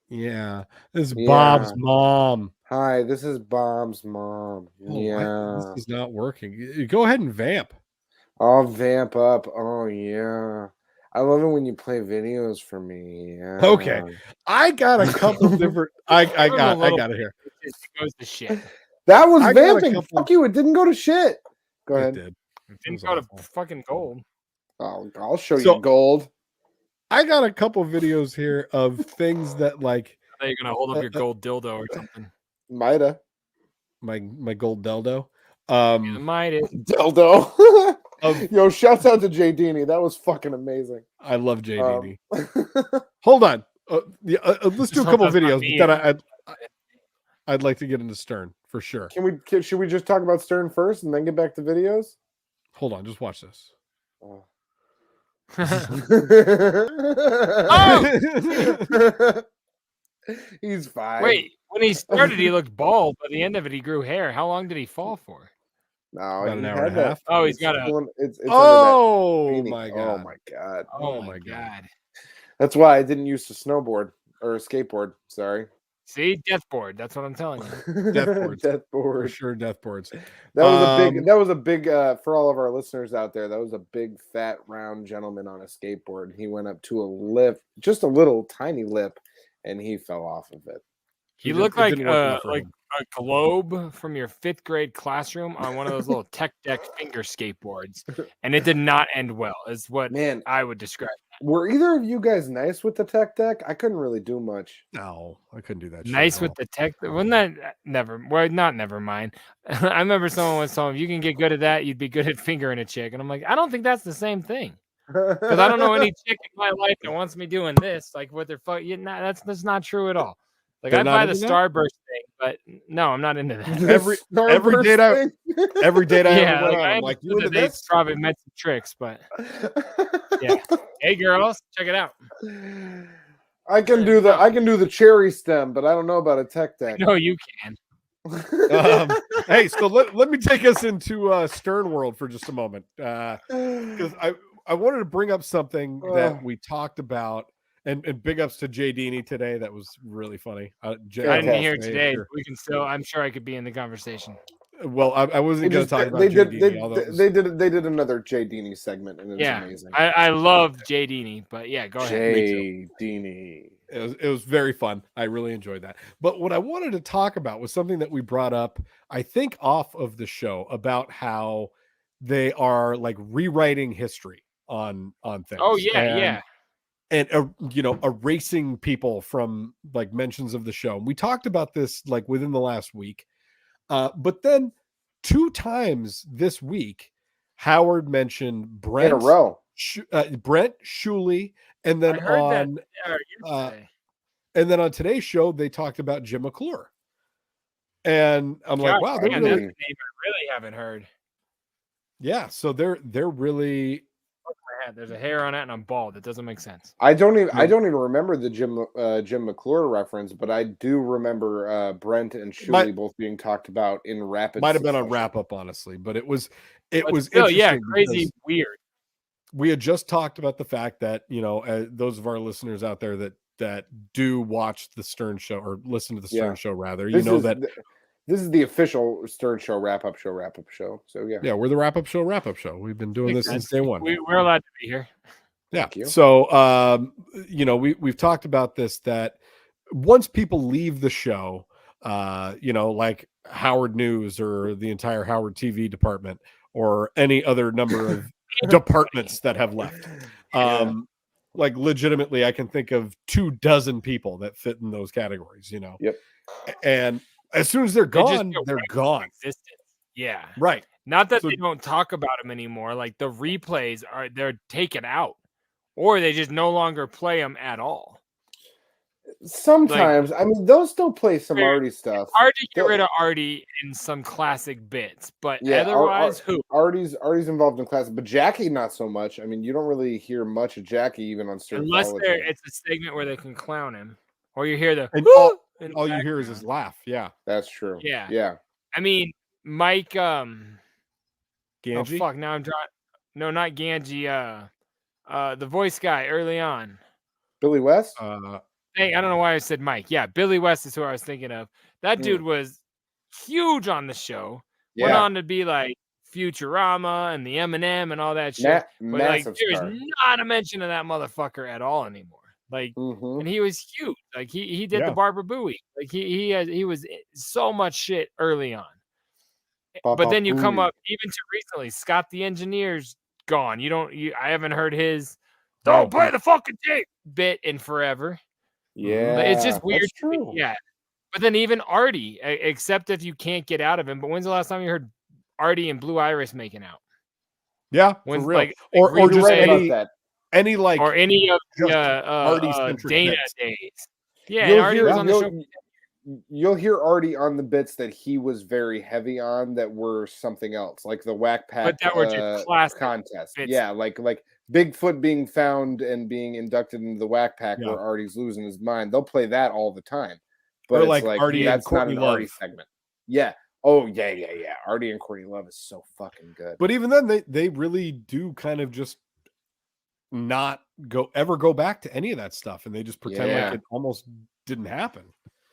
Yeah. This is Bob's mom. Hi, this is Bob's mom. This is not working. Go ahead and vamp. I'll vamp up. Oh yeah. I love it when you play videos for me. Yeah. Okay. I got a couple different I got it here. It goes to shit. That was vamping. Fuck you. It didn't go to shit. Go ahead. It didn't go to fucking gold. I'll show you gold. I got a couple videos here of things that like I thought you're gonna hold up your gold dildo or something. Mida. My gold dildo. Dildo. Yo, shouts out to JDirty. That was fucking amazing. I love JDirty. Hold on. Let's do a couple videos that I'd like to get into Stern for sure. Should we just talk about Stern first and then get back to videos? Hold on, just watch this. Oh. He's fine. Wait, when he started, he looked bald. By the end of it, he grew hair. How long did he fall for? No, about an hour and a half. Oh, he's got a. Oh my god! Oh my god! Oh my god! That's why I didn't use to snowboard or skateboard. Sorry. See, deathboard. That's what I'm telling you. Deathboards. Deathboard. For sure, deathboards. That was a big for all of our listeners out there. That was a big fat round gentleman on a skateboard. He went up to a lip, just a little tiny lip, and he fell off of it. He looked like a globe from your 5th grade classroom on one of those little tech deck finger skateboards, and it did not end well. Is what I would describe. Were either of you guys nice with the tech deck? I couldn't really do much. No, I couldn't do that. Nice with the tech. Wasn't that never? Well, not never mind. I remember someone was telling me, if you can get good at that, you'd be good at fingering a chick, and I'm like, I don't think that's the same thing. Because I don't know any chick in my life that wants me doing this, like what they're fucking. That's not true at all. Like I buy the Starburst thing, but no, I'm not into that. Every date I yeah, went on, I'm like, you into they this? probably met some tricks, but yeah. Hey girls, check it out. I can do the cherry stem, but I don't know about a tech deck. No, you can. Hey, so let me take us into Stern World for just a moment, because I wanted to bring up something that we talked about. And big ups to JDirty today. That was really funny. I didn't hear it today. We can still. I'm sure I could be in the conversation. Well, I wasn't going to talk about JDirty. They did another JDirty segment, and it was amazing. I love JDirty, but yeah, go ahead. JDirty. It was very fun. I really enjoyed that. But what I wanted to talk about was something that we brought up, I think, off of the show about how they are like rewriting history on things. Oh yeah, and erasing people from like mentions of the show. We talked about this like within the last week, but then 2 times this week, Howard mentioned Brent in a row. Brent Jolie, and then on today's show they talked about Jim McClure, and I'm like, wow, that's a name I really haven't heard. Yeah, so they're really. There's a hair on it, and I'm bald. It doesn't make sense. I don't even remember the Jim McClure reference, but I do remember Brent and Jolie both being talked about in rapid. Might have been a wrap up, honestly, but it was still, yeah, crazy, weird. We had just talked about the fact that those of our listeners out there that do watch the Stern Show or listen to the Stern Show rather, this is the official Stern Show wrap-up show. So yeah, we're the wrap-up show. We've been doing this since day one. We're allowed to be here. Yeah. So we've talked about this, that once people leave the show, like Howard News or the entire Howard TV department or any other number of departments that have left. Like legitimately, I can think of 24 people that fit in those categories, Yep. And as soon as they're gone, they're gone. Yeah. Right. Not that they don't talk about them anymore. Like the replays they're taken out, or they just no longer play them at all. Sometimes, I mean, they'll still play some Artie stuff. Hard to get rid of Artie in some classic bits, but otherwise, Artie's involved in classic, but Jackie not so much. I mean, you don't really hear much of Jackie even on certain. Unless it's a segment where they can clown him, or you hear the all you hear is his laugh. Yeah, that's true. Yeah. I mean, Mike. Ganji. Oh fuck! Now I'm drawing. No, not Ganji. The voice guy early on. Billy West. Hey, I don't know why I said Mike. Yeah, Billy West is who I was thinking of. That dude was huge on the show. Yeah. Went on to be like Futurama and the Eminem and all that shit. But like, there's not a mention of that motherfucker at all anymore. Like, and he was huge. Like he did the Barbara Bowie. Like he was so much shit early on. But then you come up even to recently, Scott the Engineer's gone. I haven't heard his "Don't play the fucking tape" bit in forever. Yeah, but it's just weird. Yeah, but then even Artie, except if you can't get out of him. But when's the last time you heard Artie and Blue Iris making out? Yeah, when's for real. Like or just any of Dana days. Yeah, Artie was on the show. You'll hear Artie on the bits that he was very heavy on that were something else, like the Whack Pack, but that were just classic contest. Bits. Yeah, like Bigfoot being found and being inducted into the Whack Pack where Artie's losing his mind. They'll play that all the time. But or it's like Artie that's not an Love. Artie segment. Yeah. Oh yeah. Artie and Courtney Love is so fucking good. But even then, they really do kind of just not go back to any of that stuff, and they just pretend like it almost didn't happen.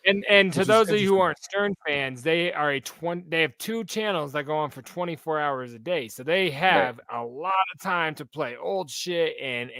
And to those of you who aren't Stern fans, they have 2 channels that go on for 24 hours a day. So they have a lot of time to play old shit and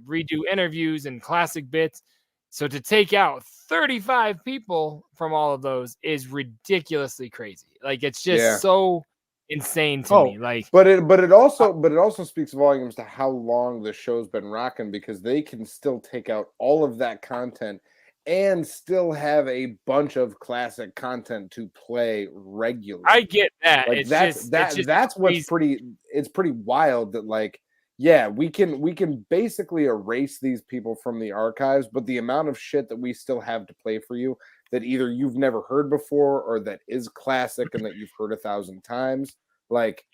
redo interviews and classic bits. So to take out 35 people from all of those is ridiculously crazy. Like it's just so insane to me. Like but it also speaks volumes to how long the show's been rocking, because they can still take out all of that content and still have a bunch of classic content to play regularly. I get that. Like that's what's pretty wild that like, yeah, we can basically erase these people from the archives, but the amount of shit that we still have to play for you that either you've never heard before or that is classic and that you've heard 1,000 times, like,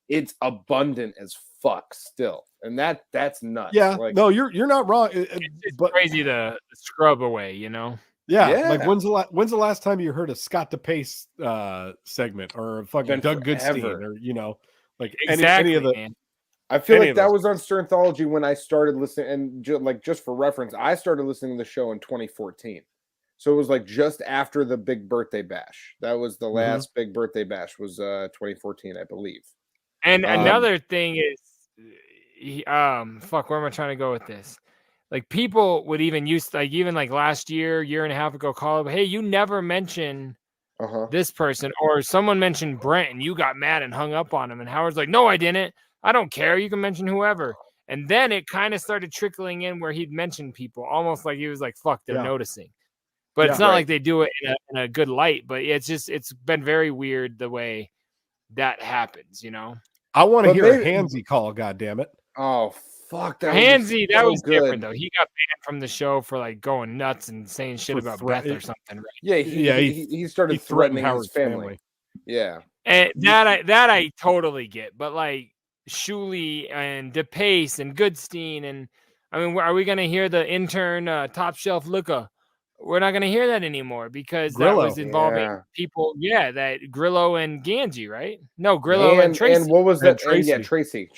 it's abundant as fuck still. And that's nuts. Yeah, like, no, you're not wrong. It's crazy to scrub away, Yeah. Like when's the last time you heard a Scott DePace segment or a fucking Doug Goodstein or like any of the. Man. I feel like that was on Sternthology when I started listening, and just for reference, I started listening to the show in 2014. So it was like just after the big birthday bash. That was the last big birthday bash was 2014, I believe. And another thing is, where am I trying to go with this? like people would even use even last year and a half ago, call up, hey, you never mention this person, or someone mentioned Brent and you got mad and hung up on him. And Howard's like, no, I didn't. I don't care. You can mention whoever. And then it kind of started trickling in where he'd mention people, almost like he was like, fuck, they're noticing. But it's not like they do it in a good light. But it's been very weird the way that happens, you know? I want to hear a Handsy call, goddammit. Oh, fuck. Handsy, that was different, though. He got banned from the show for going nuts and saying shit about Beth or something, right? Yeah, he started threatening his family. Yeah. And that I totally get. But Shuley and DePace and Goodstein, and I mean, are we gonna hear the intern top shelf looker? We're not gonna hear that anymore because Grillo. That was involving people. Yeah, that Grillo and Ganji, right? No, Grillo and Tracy. And what was that? Tracy. Tracy.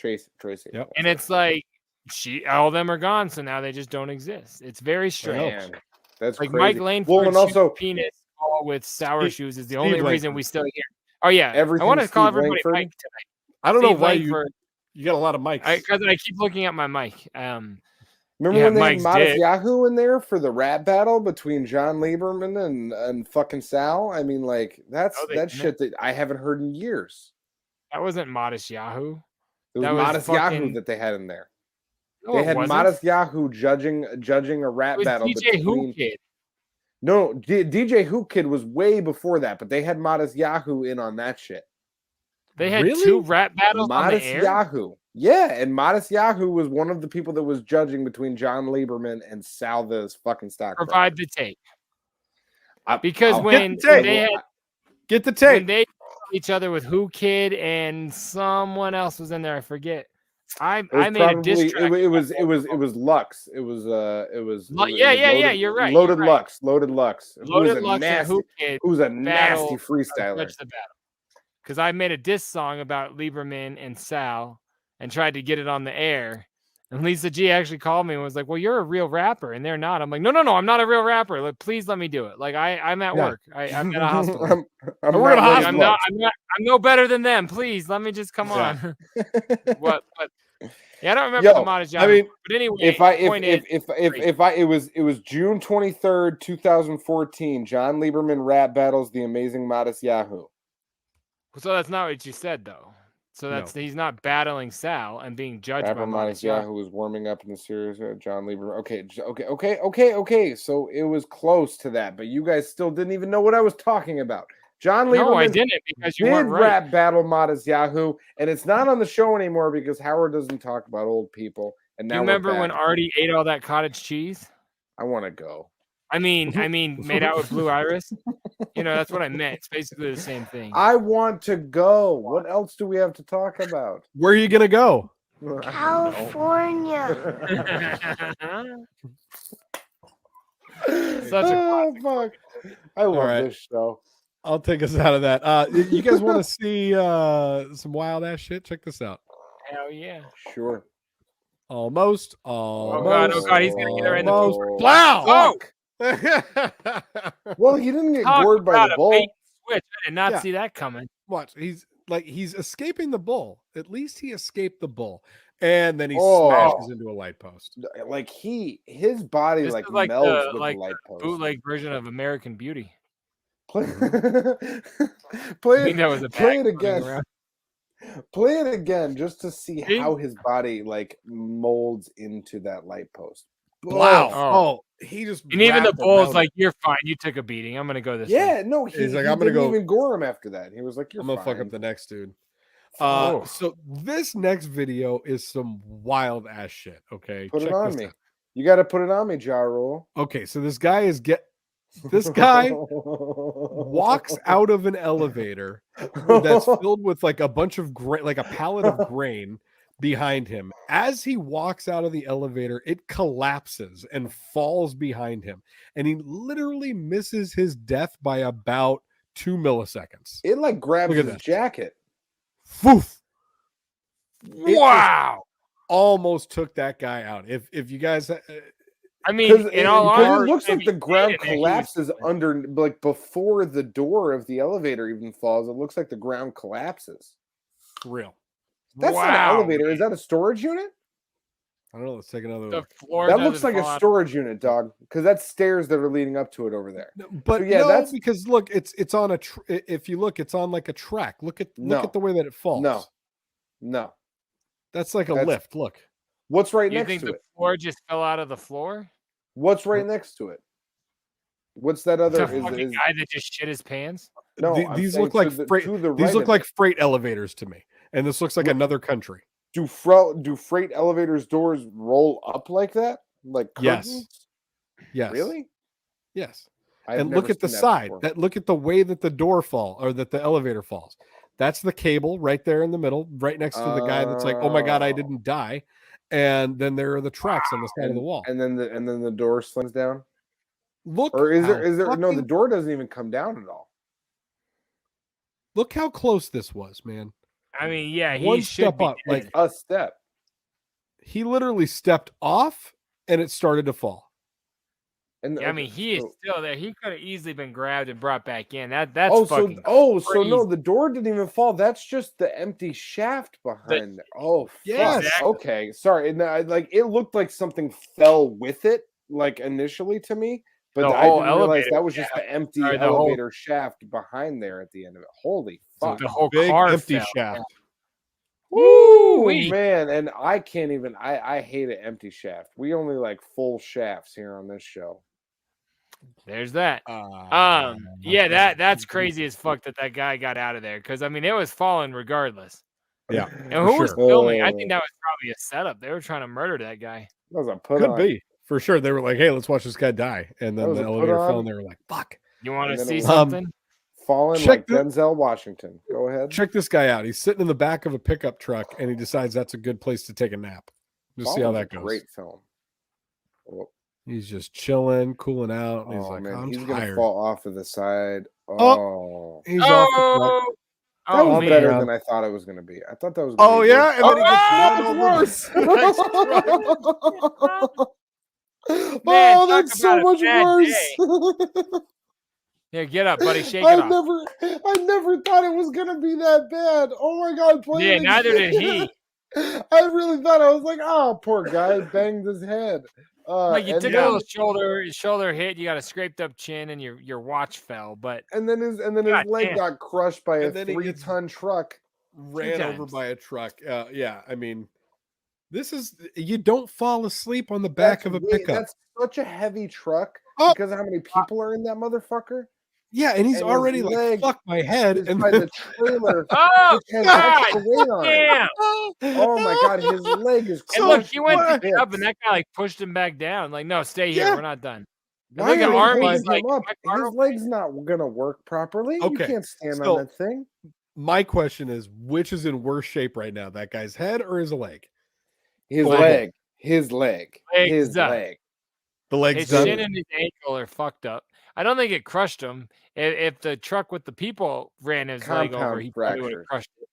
Yep. And it's all of them are gone, so now they just don't exist. It's very strange. Man, that's crazy. Mike Langford and also penis all with sour shoes is the only reason we still hear. Oh yeah, everything I want to call everybody Langford. Mike tonight. I don't know why Langford. you got a lot of mics. Because I keep looking at my mic. Remember when they had Modest Yahoo in there for the rap battle between John Lieberman and fucking Sal? I mean, that shit that I haven't heard in years. That wasn't Modest Yahoo. It was Modest Yahoo that they had in there. No, they had Modest Yahoo judging a rap battle DJ between. Who Kid. No, DJ Who Kid was way before that, but they had Modest Yahoo in on that shit. They had two rap battles Modest on the air? Yahoo. Yeah, and Modest Yahoo was one of the people that was judging between John Lieberman and Sal the fucking stock. Provide the tape. Because when get the tape. When they each other with Who Kid and someone else was in there, I forget. I made a diss track. It was Lux. It was you're right. Loaded Lux. Loaded Lux and Who Kid. Who's a nasty freestyler. Because I made a diss song about Lieberman and Sal and tried to get it on the air. And Lisa G actually called me and was like, well, you're a real rapper. And they're not. I'm like, no, I'm not a real rapper. Please let me do it. I'm at work. I'm at a hospital. I'm no better than them. Please let me just come on. What? But yeah, I don't remember the Modest Yahoo. I mean, but anyway, it was June 23rd, 2014. John Lieberman rap battles the amazing Modest Yahoo. So that's not what you said, though. So he's not battling Sal and being judged by Modest Yahoo. Who was warming up in the series. John Lieberman. Okay. So it was close to that, but you guys still didn't even know what I was talking about. John Lieberman. No, I didn't because you weren't right. Rap battle Modest Yahoo, and it's not on the show anymore because Howard doesn't talk about old people. And now you remember when Artie ate all that cottage cheese? I want to go. I mean, made out with Blue Iris. That's what I meant. It's basically the same thing. I want to go. What else do we have to talk about? Where are you gonna go? California. Such a fuck. I love this show. I'll take us out of that. You guys want to see some wild ass shit? Check this out. Hell yeah. Sure. Almost. Oh god, he's gonna get her in the post. Wow. Oh. Well, he didn't get gored by the bull. Switch. I did not see that coming. Watch. He's escaping the bull. At least he escaped the bull. And then he smashes into a light post. His body this melds the, with the light post. Bootleg version of American Beauty. Play it again. Play it again just to see how his body molds into that light post. Wow. Oh, he just and even the bull's like, you're fine. You took a beating. I'm gonna go this way. No, he's like, I'm gonna go. Even gore him after that. He was like, I'm gonna fuck up the next dude. So this next video is some wild ass shit. Okay, put it on me. You got to put it on me, Ja Rule. Okay, so this guy walks out of an elevator that's filled with a bunch of grain, a pallet of grain behind him. As he walks out of the elevator, it collapses and falls behind him, and he literally misses his death by about 2 milliseconds. It grabs his jacket. Foof. Wow. Almost took that guy out. If you guys I mean, in all honesty, it looks like the ground collapses under, before the door of the elevator even falls. It looks like the ground collapses. For real. That's not an elevator. Is that a storage unit? I don't know. Let's take another The look. floor That looks doesn't like a fall out. storage unit, dog. Because that's stairs that are leading up to it over there. But So, yeah, no, that's because look, it's on a. If you look, it's on like a track. Look at the way that it falls. No. That's like a lift. Look. What's right You next think to the it? floor just fell out of the floor? What's right next to it? What's that other? The fucking guy that just shit his pants? No, These look like freight. These look like freight elevators to me, and this looks like another country. Do freight elevators doors roll up like that? Like curtains? Yes. Really? Yes. I've And never look at the seen that side. before. Look at the way that the door fall or that the elevator falls. That's the cable right there in the middle, right next to the guy that's like, "Oh my god, I didn't die." And then there are the tracks on the side of the wall. And then the door slings down. Look, Or is there no, fucking- the door doesn't even come down at all. Look how close this was, man. I mean, yeah, he One should step be up, dead. like A step. he literally stepped off and it started to fall. And Yeah, I mean, he is so- still there. He could have easily been grabbed and brought back in. That's so fucking no, crazy. the door didn't even fall. That's just the empty shaft behind it. Oh, Yes. fuck. Okay, sorry. And like it looked like something fell with it, like initially to me, but The I whole didn't realize elevator that was just the empty Sorry, the whole- elevator shaft behind there at the end of it. Holy fuck! the whole Big car empty fell. shaft. Woo, Woo-wee. man, and I can't even. I hate an empty shaft. We only like full shafts here on this show. There's that. Yeah, that's crazy as fuck that guy got out of there because I mean it was falling regardless. Yeah. And who was sure. filming? I think that was probably a setup. They were trying to murder that guy. That was a put Could on. be. For sure. They were like, "Hey, let's watch this guy die." And That then was the a put elevator fell on. and they were like, "Fuck." You want And to then see it was- something? Fallen Check like the- Denzel Washington. Go ahead. Check this guy out. He's sitting in the back of a pickup truck and he decides that's a good place to take a nap. Just see how Fallen's that a goes. Great film. Oh, He's just chilling, cooling out. And he's like, man, "I'm he's gonna tired." fall off of the side. Oh. Oh, He's off the truck. that Oh, was man. better than I thought it was gonna be. I thought that was. Gonna Oh be yeah, and then he worse. gets run over. Man, Oh, talk that's so about a much bad worse. Here, get up, buddy. Shake it off. I never thought it was gonna be that bad. Oh my god, play Yeah, it neither again. did he. I really thought I was like, oh, poor guy banged his head. Like you and took then- a little shoulder hit. You got a scraped up chin, and your watch fell. But and then his God leg damn. got crushed by a And then he gets 3-ton truck. Ran over times. by a truck. Yeah, I mean, you don't fall asleep on the back of a pickup. That's such a heavy truck Oh. because of how many people are in that motherfucker. Yeah, and he's and his already like, leg "Fuck my head," Just and by then the trailer. oh which has God, extra weight on it. damn! Oh my god, his leg is And look, crushed he went to to pick up, bits. and that guy like pushed him back down. Like, no, stay here. Yeah. We're not done. And Why look at are they Army's holding like, him up? my car His leg's not gonna work properly. Okay, You can't stand so- on that thing. my question is, which is in worse shape right now, that guy's head or his leg? His Or leg. His leg. His Legs up. leg. The leg's His done. shin and his ankle are fucked up. I don't think it crushed him. If the truck with the people ran his leg over, Compound he probably would fracture. have crushed it.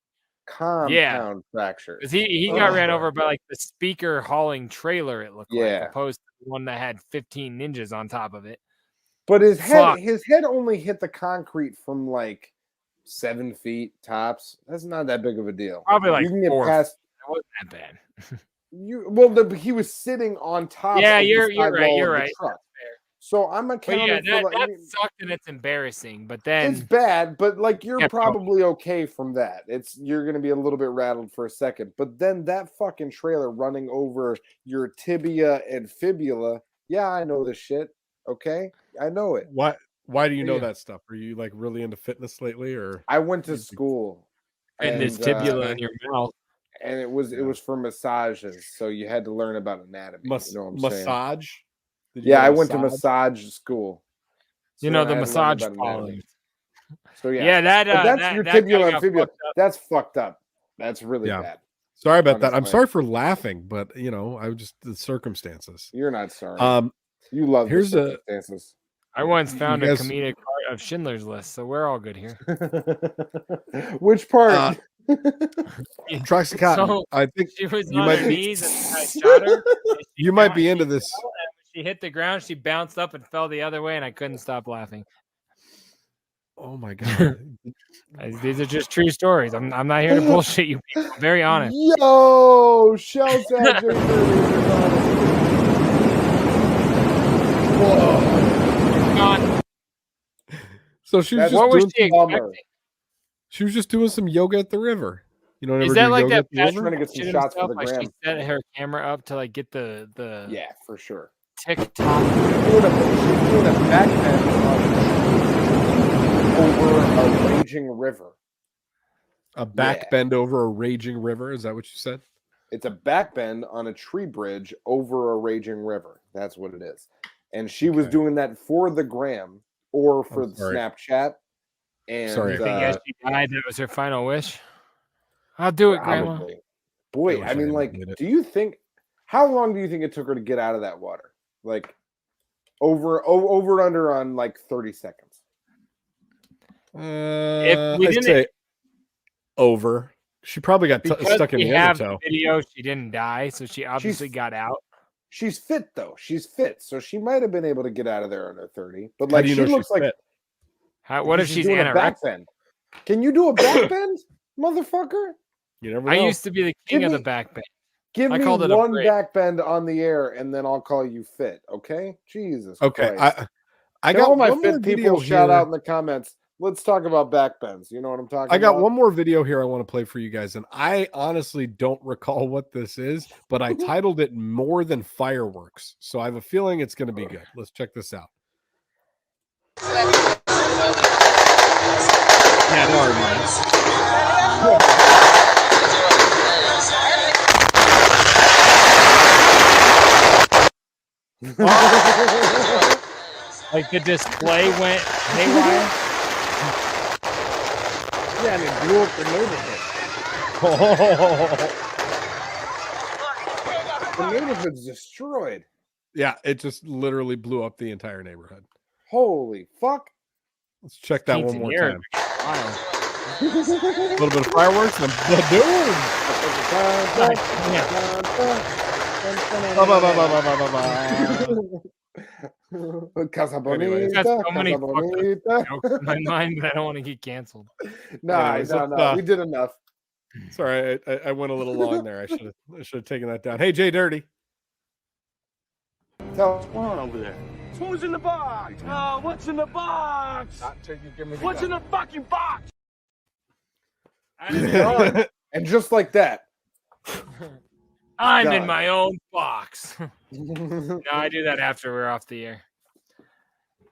Compound fracture. Because he got Oh. ran over by like the speaker hauling trailer, it looked Yeah. like, opposed to the one that had 15 ninjas on top of it. But his Fuck. head only hit the concrete from like 7 feet tops. That's not that big of a deal. Probably like you can get 4. past It wasn't that bad. he was sitting on top. Yeah, of the you're right. sidewall You're of the right. truck. That's fair. So I'm But accounting yeah, for like, that sucked and it's embarrassing. But then it's bad, but like you're Kept going. probably okay from that. You're gonna be a little bit rattled for a second, but then that fucking trailer running over your tibia and fibula. Yeah, I know this shit. Okay, I know it. Why do you know Yeah. that stuff? Are you like really into fitness lately, or I went to school, and this tibula in your mouth. and it was for massages, so you had to learn about anatomy. you know what I'm saying? massage? Did you Yeah, go I went to massage school. You So know, I the had to learn massage about anatomy. parlors. So yeah, Yeah, that But that's that, your that guy tibula and got fibula. fucked up. That's fucked up. That's really Yeah. bad. Sorry about that. I'm Honestly. sorry for laughing, but you know, I was just the circumstances. You're not sorry. You love here's the a- circumstances. I once found a guys- comedic part of Schindler's List, so we're all good here. Which part? Troxy Cotton. So, I think She was you on might her be- knees and I shot her. you might be into this. When she hit the ground, she bounced up and fell the other way, and I couldn't stop laughing. Oh my god. These are just true stories. I'm not here to bullshit you people. I'm very honest. Yo, shouts out JDirty. Whoa. So she was what was just she expecting? She was just doing some yoga at the river. You know, Is that like that? Trying to get some shots for the like gram. she set her camera up to like get the yeah, for sure. TikTok. She's doing a back bend over a raging river. A back bend over a raging river. Is that what you said? It's a back bend on a tree bridge over a raging river. That's what it is. And she was doing that for the gram or for the Snapchat. And I think she died. That was her final wish. I'll do it, Grandma. Boy, I mean, like, do you think? How long do you think it took her to get out of that water? Like, over under on like 30 seconds. If we I'd say over. She probably got stuck in the undertow. Video, she didn't die, so she obviously got out. She's fit though. She's fit, so she might have been able to get out of there under 30. But like, she looks like. What if she's doing a back bend? Can you do a back bend, motherfucker? You never know. I used to be the king of the back bend. Give me one back bend on the air, and then I'll call you fit. Okay, Jesus. Okay, Christ. I got all my one more fit people video shout here. out in the comments. Let's talk about back bends. You know what I'm talking about? I got one more video here I want to play for you guys, and I honestly don't recall what this is, but I titled it "More Than Fireworks," so I have a feeling it's going to be good. Let's check this out. Yeah, no, like the display went haywire. Yeah, and it blew up the neighborhood. The neighborhood's destroyed. Yeah, it just literally blew up the entire neighborhood. Holy fuck. Let's check that one more time. Wow. A little bit of fireworks and Casa Anyways, Bonita, so many Casa Bonita. jokes in my mind that I don't want to get canceled. No, we did enough. Sorry, I went a little long there. I should have taken that down. Hey, JDirty. What's going on over there? Who's in the box? Oh, what's in the box? What's in the fucking box? And just like that, I'm in my own box. No, I do that after we're off the air.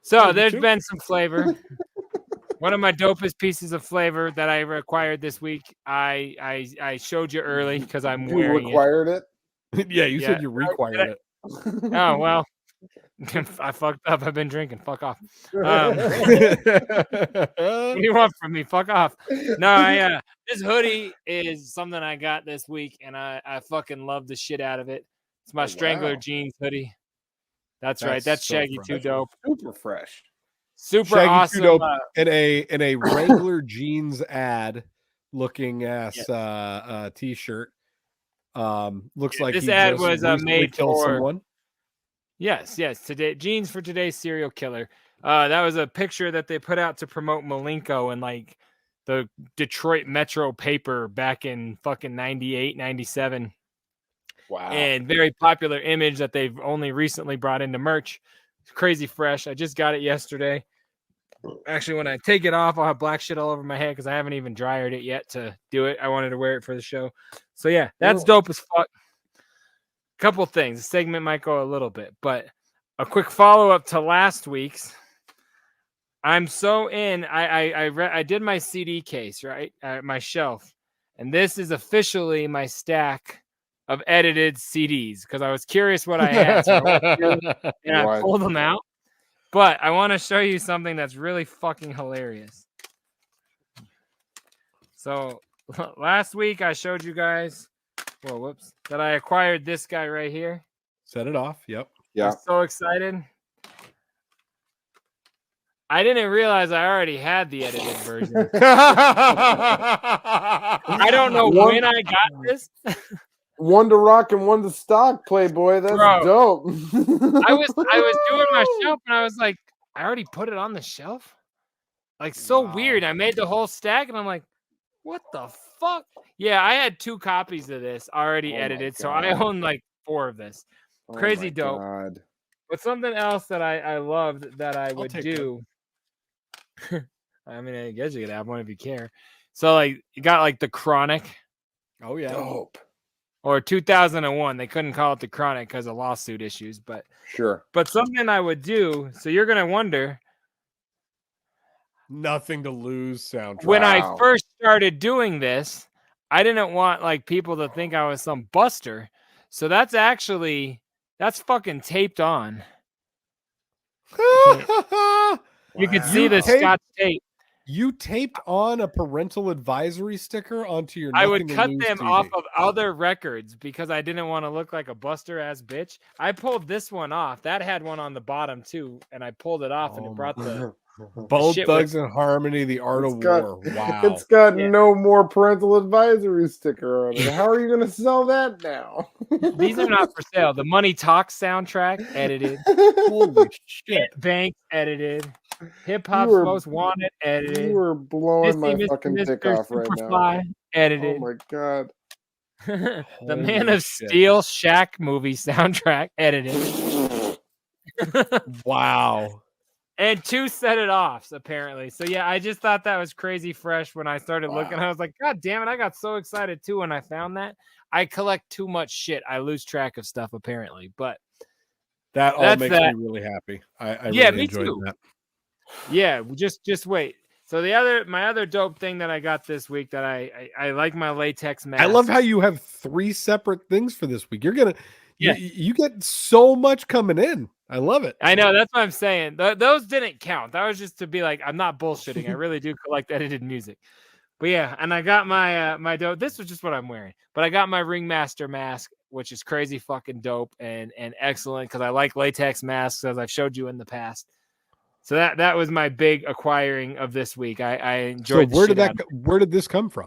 So there's been some flavor. One of my dopest pieces of flavor that I acquired this week. I showed you early because I'm wearing it. You required it? Yeah, you said you required it. Oh, well. I fucked up. I've been drinking. Fuck off. What do you want from me? Fuck off. No, this hoodie is something I got this week, and I fucking love the shit out of it. It's my Strangler jeans hoodie. That's right. That's so Shaggy Too Dope. Super fresh. Super Shaggy awesome. Too Dope in a Wrangler jeans ad looking ass t-shirt. Looks like this ad was made for someone. Yes. Today, jeans for today's serial killer. That was a picture that they put out to promote Malenko and like the Detroit Metro paper back in fucking 98, 97. Wow. And very popular image that they've only recently brought into merch. It's crazy fresh. I just got it yesterday. Actually, when I take it off, I'll have black shit all over my head because I haven't even dryered it yet to do it. I wanted to wear it for the show. So yeah, that's dope as fuck. Couple things. The segment might go a little bit, but a quick follow-up to last week's. I'm so in. I did my CD case, right? My shelf. And this is officially my stack of edited CDs because I was curious what I had. So I pulled them out. But I want to show you something that's really fucking hilarious. So last week I showed you guys that I acquired this guy right here. Set it off. Yep. Yeah. I'm so excited. I didn't realize I already had the edited version. I don't know when I got this. One to rock and one to stock, Playboy. That's dope. I was doing my shelf and I was like, I already put it on the shelf. Like so weird. I made the whole stack and I'm like, what the fuck? Yeah, I had 2 copies of this already edited, so I own like 4 of this. Crazy dope. God. But something else that I loved that I would do. I mean, I guess you could have one if you care. So like you got like the Chronic. Oh yeah. Dope. Or 2001. They couldn't call it the Chronic because of lawsuit issues, but sure. But something I would do, so you're gonna wonder. Nothing to lose soundtrack. When I first started doing this, I didn't want like people to think I was some buster. So that's fucking taped on. You can see the Scotch tape. You taped on a parental advisory sticker onto your. I would cut them off of other records because I didn't want to look like a buster ass bitch. I pulled this one off. That had one on the bottom too, and I pulled it off and it brought the Bone Thugs and Harmony, The Art of War. Wow. It's got no more parental advisory sticker on it. How are you going to sell that now? These are not for sale. The Money Talks soundtrack edited. Holy shit. Banks edited. Hip Hop's Most Wanted edited. You were blowing Disney my fucking dick off right now. Edited. Oh my God. The Man of Steel Shaq movie soundtrack edited. Wow. And 2 set it offs, apparently. So, yeah, I just thought that was crazy fresh when I started looking. I was like, God damn it. I got so excited, too, when I found that. I collect too much shit. I lose track of stuff, apparently. But that all makes me really happy. I really me enjoyed too. that. Yeah, just wait. So my other dope thing that I got this week that I like my latex mask. I love how you have 3 separate things for this week. You're gonna you get so much coming in. I love it. I know, that's what I'm saying. Those didn't count. That was just to be like, I'm not bullshitting. I really do collect edited music. But yeah, and I got my my dope. This was just what I'm wearing. But I got my Ringmaster mask, which is crazy fucking dope and excellent because I like latex masks, as I've showed you in the past. So that was my big acquiring of this week. I enjoyed. So where did this come from?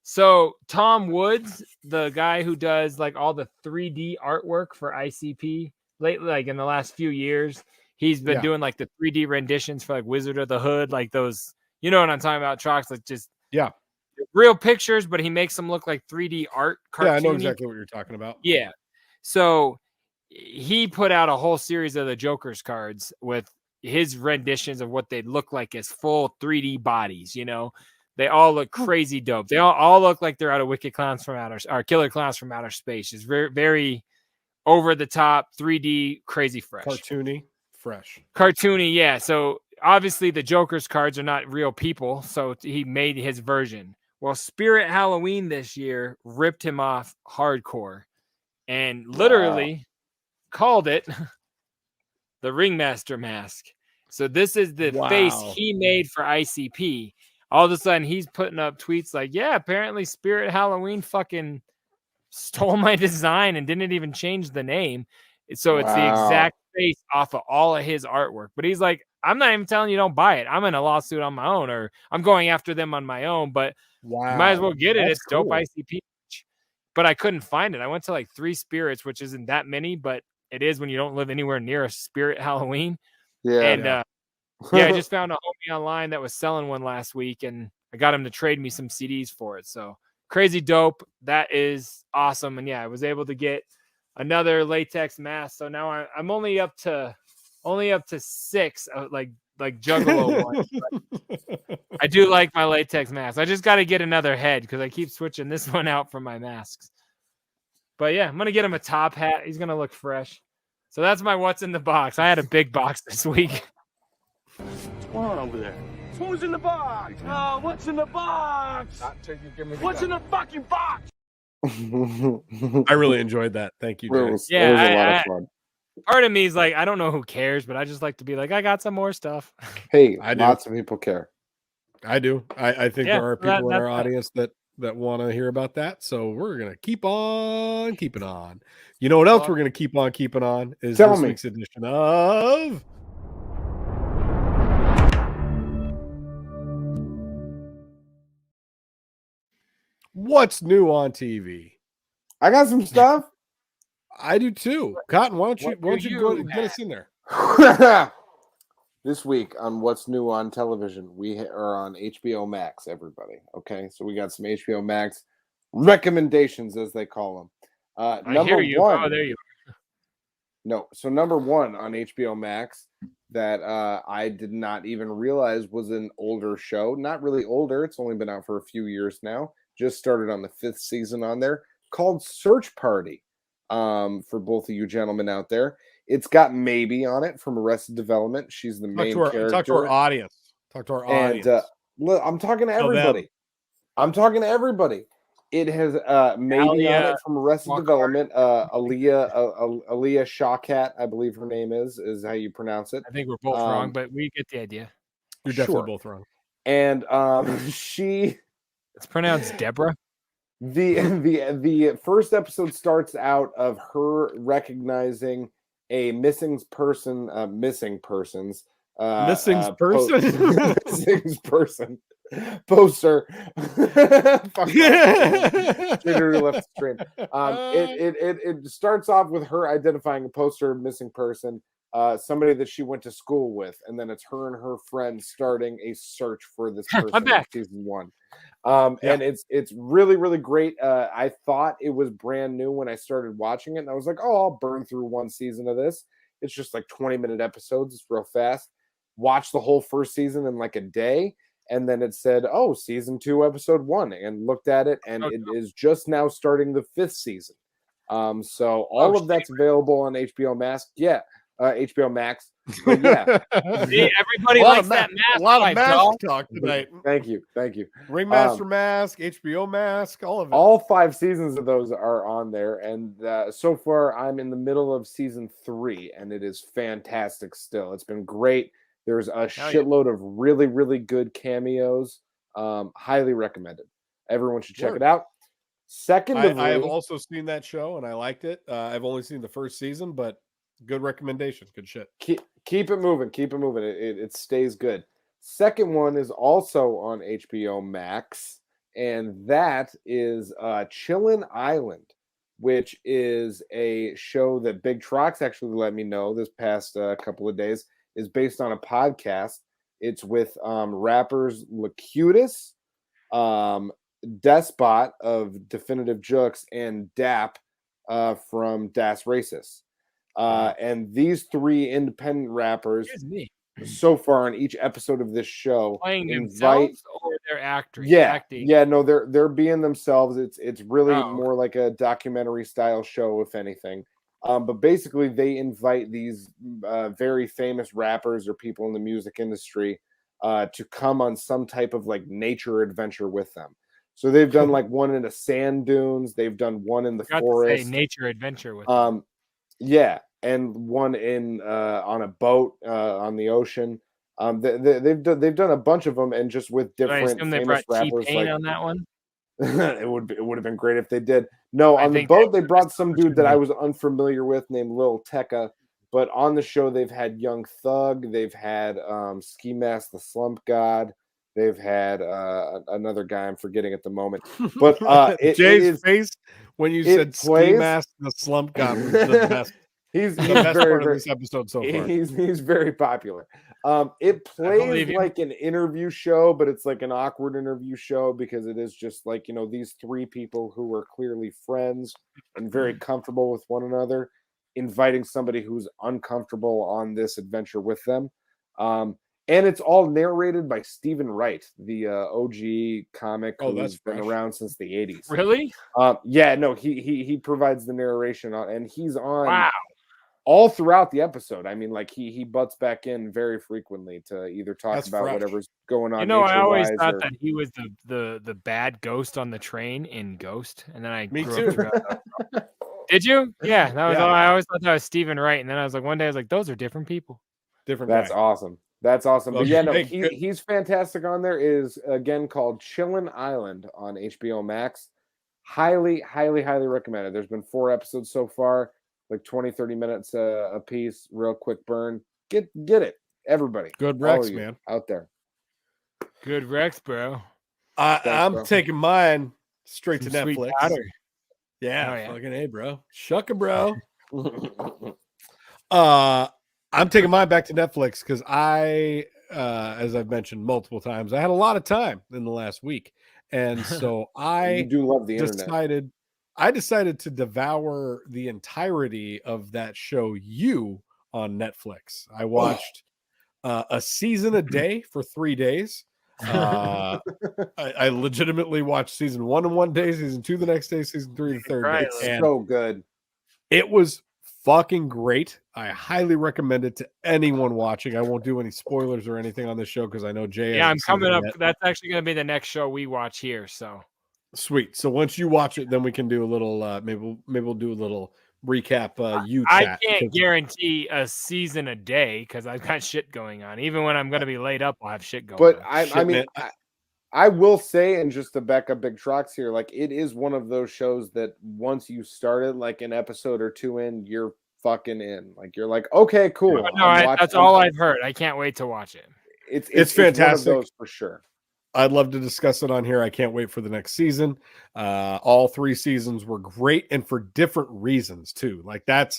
So Tom Woods, the guy who does like all the 3D artwork for ICP lately, like in the last few years, he's been doing like the 3D renditions for like Wizard of the Hood, like those, you know what I'm talking about, Trox, like just real pictures, but he makes them look like 3D art. Yeah, I know exactly what you're talking about. Yeah. So he put out a whole series of the Joker's cards with his renditions of what they'd look like as full 3D bodies, you know. They all look crazy dope. They all look like they're out of Wicked Clowns from Outer or Killer Clowns from Outer Space. It's very, very over the top, 3D, crazy fresh. Cartoony, fresh. Cartoony, yeah. So obviously the Joker's cards are not real people, so he made his version. Well, Spirit Halloween this year ripped him off hardcore and literally called it the Ringmaster mask. So this is the face he made for ICP. All of a sudden, he's putting up tweets like, yeah, apparently Spirit Halloween fucking stole my design and didn't even change the name. So it's the exact face off of all of his artwork. But he's like, I'm not even telling you don't buy it. I'm in a lawsuit on my own, or I'm going after them on my own, but you might as well get it. It's cool. Dope ICP. But I couldn't find it. I went to like 3 spirits, which isn't that many, but it is when you don't live anywhere near a Spirit Halloween. Yeah. And I just found a homie online that was selling one last week, and I got him to trade me some CDs for it. So crazy dope. That is awesome. And yeah, I was able to get another latex mask. So now I'm only up to 6, like Juggalo ones. I do like my latex mask. I just got to get another head because I keep switching this one out from my masks. But yeah, I'm gonna get him a top hat. He's gonna look fresh. So that's my what's in the box. I had a big box this week. What's going on over there? Who's in the box? Oh, what's in the box? What's in the fucking box? I really enjoyed that. Thank you, Jay. It was a lot of fun. Part of me is like, I don't know who cares, but I just like to be like, I got some more stuff. Hey, lots of people care. I do. I think there are people in our audience that want to hear about that. So we're going to keep on keeping on. You know what else we're going to keep on keeping on is this week's edition of... What's new on TV? I got some stuff. I do too. Cotton, why don't you go get us in there? This week on What's New on Television, we are on HBO Max, everybody. Okay, so we got some HBO Max recommendations, as they call them. Number one. Oh, there you are. No, so number one on HBO Max that I did not even realize was an older show. Not really older. It's only been out for a few years now. Just started on the 5th season on there, called Search Party. For both of you gentlemen out there. It's got Maybe on it from Arrested Development. She's the main character. Talk to our audience. Talk to our audience. And look, I'm talking to everybody. It has Maybe on it from Arrested Development. Aaliyah Shawkat, I believe her name is how you pronounce it. I think we're both wrong, but we get the idea. You're definitely both wrong. And it's pronounced Deborah. The first episode starts out of her recognizing a missing person poster. Left stream. It starts off with her identifying a poster of missing person, somebody that she went to school with, and then it's her and her friends starting a search for this person. I'm back. In season 1. And it's really, really great. I thought it was brand new when I started watching it, and I was like, oh, I'll burn through one season of this. It's just like 20-minute episodes. It's real fast. Watched the whole first season in like a day, and then it said, oh, season 2, episode 1, and looked at it, and it is just now starting the 5th season. So all of that's available on HBO Max. Yeah, HBO Max. But yeah, see, everybody likes that mask. A lot of mask talk tonight. Thank you. Ringmaster Mask, HBO Mask, all of it. All 5 seasons of those are on there, and so far I'm in the middle of season 3, and it is fantastic. Still, it's been great. There's a shitload of really, really good cameos. Highly recommended. Everyone should check it out. Secondly, I have also seen that show, and I liked it. I've only seen the first season, but good recommendation. Good shit. Keep it moving. It stays good. Second one is also on HBO Max, and that is Chillin' Island, which is a show that Big Trox actually let me know this past couple of days is based on a podcast. It's with rappers Locutus, Despot of Definitive Jux, and Dap from Das Racist. And these 3 independent rappers so far on each episode of this show playing themselves or they're acting. No, they're being themselves. It's really more like a documentary style show, if anything. But basically they invite these very famous rappers or people in the music industry to come on some type of like nature adventure with them. So they've done like one in the sand dunes, they've done one in the forest. Nature adventure with them. Yeah, and one in on a boat on the ocean. They've done a bunch of them, and just with different famous rappers. Like, on that one, it would have been great if they did. No, on the boat they brought some dude that I was unfamiliar with named Lil Tecca. But on the show they've had Young Thug, they've had Ski Mask the Slump God. They've had another guy I'm forgetting at the moment. But Jay's face when you said Ski Mask the Slump God was the best. He's the best very, part of this episode so far. He's very popular. It plays like an interview show, but it's like an awkward interview show because it is just like, you know, these 3 people who are clearly friends and very comfortable with one another, inviting somebody who's uncomfortable on this adventure with them. And it's all narrated by Stephen Wright, the OG comic who's been around since the 80s. Really? Yeah, no, he provides the narration and he's on all throughout the episode. I mean, like he butts back in very frequently to either talk about whatever's going on. You know, I always thought that he was the bad ghost on the train in Ghost, and then I grew up throughout that. Did you? Yeah, that was all. I always thought that was Stephen Wright, and then I was like, one day I was like, those are different people. That's awesome. That's awesome. But yeah, no, he's fantastic on there. It is again called Chillin' Island on HBO Max. Highly, highly, highly recommended. There's been 4 episodes so far, like 20-30 minutes a piece, real quick burn. Get it, everybody. Good Rex, man, out there. Good Rex, bro. I'm taking mine straight to Netflix. Yeah, fucking A, bro. Shucka, bro. I'm taking mine back to Netflix because I, as I've mentioned multiple times, I had a lot of time in the last week. And so You do love the internet. I decided to devour the entirety of that show, You, on Netflix. I watched a season a day for 3 days. I legitimately watched season 1 in 1 day, season 2 the next day, season 3 the third day. It's so good. It was fucking great. I highly recommend it to anyone watching. I won't do any spoilers or anything on this show because I know Jay. Yeah, I'm coming up. That's actually going to be the next show we watch here. So sweet. So once you watch it, then we can do a little. Maybe we'll do a little recap. You. I can't guarantee a season a day because I've got shit going on. Even when I'm going to be laid up, I'll have shit going. But on. I will say, and just to back up Big Trox here, like it is one of those shows that once you started, like an episode or two in, you're fucking in. Like you're like, okay, cool. No, that's all I've heard. I can't wait to watch it. It's fantastic. One of those for sure. I'd love to discuss it on here. I can't wait for the next season. All 3 seasons were great and for different reasons too. Like that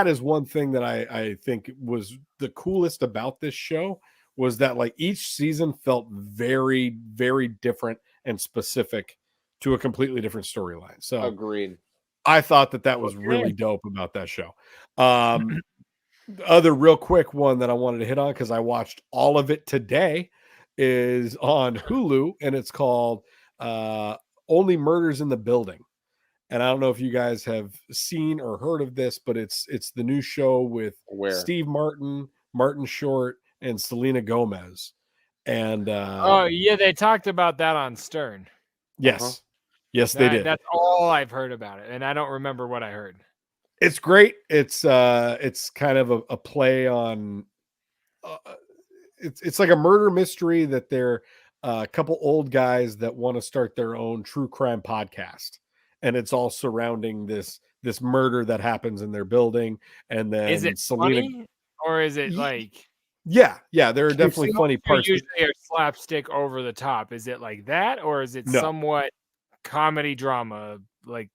is one thing that I think was the coolest about this show was that like each season felt very, very different and specific to a completely different storyline. So agreed. I thought that was really dope about that show. Other real quick one that I wanted to hit on because I watched all of it today is on Hulu and it's called Only Murders in the Building. And I don't know if you guys have seen or heard of this, but it's the new show with Steve Martin, Martin Short, and Selena Gomez. And they talked about that on Stern. Yes. Yes, they did. That's all I've heard about it, and I don't remember what I heard. It's great. It's kind of a play on it's like a murder mystery that they're a couple old guys that want to start their own true crime podcast. And it's all surrounding this murder that happens in their building. And then is it Selena, funny or is it like yeah, there are definitely funny parts. Usually are slapstick over the top. Is it like that, or is it somewhat comedy drama? Like,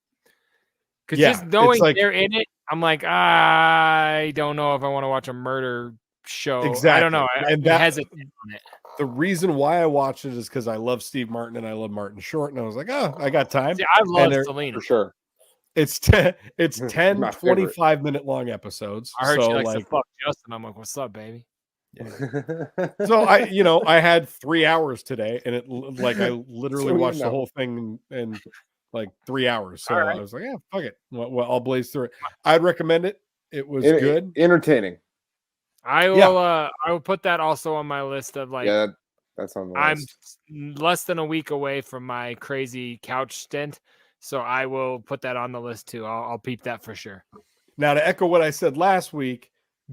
because just knowing they're in it, I'm like, I don't know if I want to watch a murder show. Exactly. I don't know. I hesitate on it. The reason why I watched it is because I love Steve Martin and I love Martin Short, and I was like, oh, I got time. See, I love Selena for sure. It's 10 25-minute long episodes. I heard she likes to fuck Justin. I'm like, what's up, baby? Yeah. So I had 3 hours today, and it like I literally watched the whole thing in like 3 hours. So I was like, yeah, fuck it. Well, I'll blaze through it. I'd recommend it. It was good, entertaining. I will put that also on my list of like. Yeah, that's on the list. I'm less than a week away from my crazy couch stint, so I will put that on the list too. I'll peep that for sure. Now, to echo what I said last week,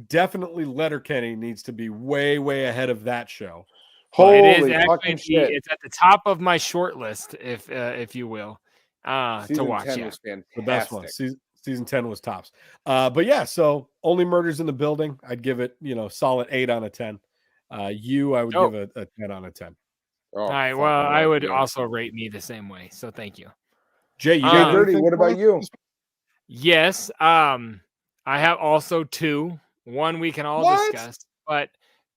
definitely Letterkenny needs to be way, way ahead of that show. Holy fucking shit! It's at the top of my short list, if you will, to watch. Season 10 was fantastic. The best one. Season 10 was tops. But yeah, so Only Murders in the Building, I'd give it, solid 8 out of 10. I would give it a 10 out of 10. All right. Well, I would also rate me the same way. So thank you. Jay, JDirty, what about you? Yes. I have also 2. One we can all discuss. But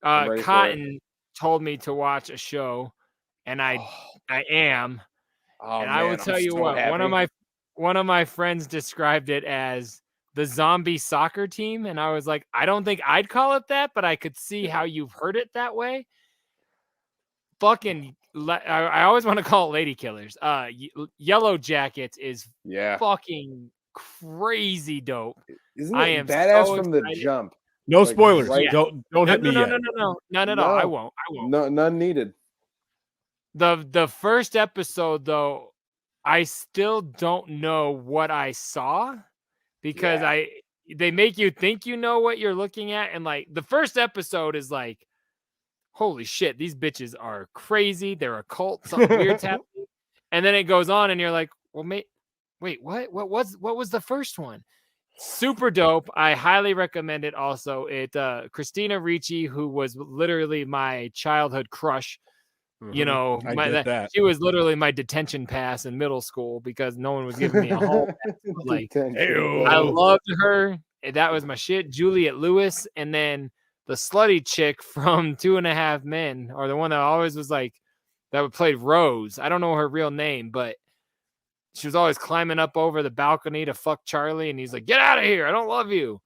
Cotton told me to watch a show, and I am. Oh, and I will tell you what, one of my friends described it as the zombie soccer team. And I was like, I don't think I'd call it that, but I could see how you've heard it that way. Fucking, I always want to call it Lady Killers. Yellow Jackets is fucking crazy dope. Isn't it badass from the jump? No spoilers. Right? Don't hit me yet. No, none at all. I won't. No, none needed. The first episode, though, I still don't know what I saw because they make you think you know what you're looking at. And like the first episode is like, holy shit, these bitches are crazy. They're a cult. Something weird's happening. And then it goes on and you're like, well, wait, what was the first one? Super dope. I highly recommend it also. Christina Ricci, who was literally my childhood crush. Mm-hmm. She was literally my detention pass in middle school because no one was giving me a home. Like, I loved her. that was my shit. Juliette Lewis, and then the slutty chick from 2.5 Men, or the one that always was like that would play Rose. I don't know her real name, but she was always climbing up over the balcony to fuck Charlie, and he's like, "Get out of here! I don't love you."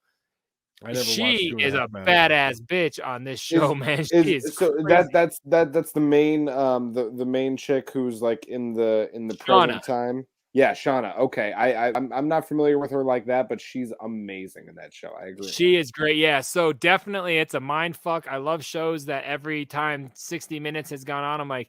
She is a badass bitch on this show, man. She is so crazy. that's the main the main chick who's like in the present time. Yeah, Shauna. Okay, I'm not familiar with her like that, but she's amazing in that show. I agree. She is great. Yeah, so definitely it's a mind fuck. I love shows that every time 60 minutes has gone on, I'm like,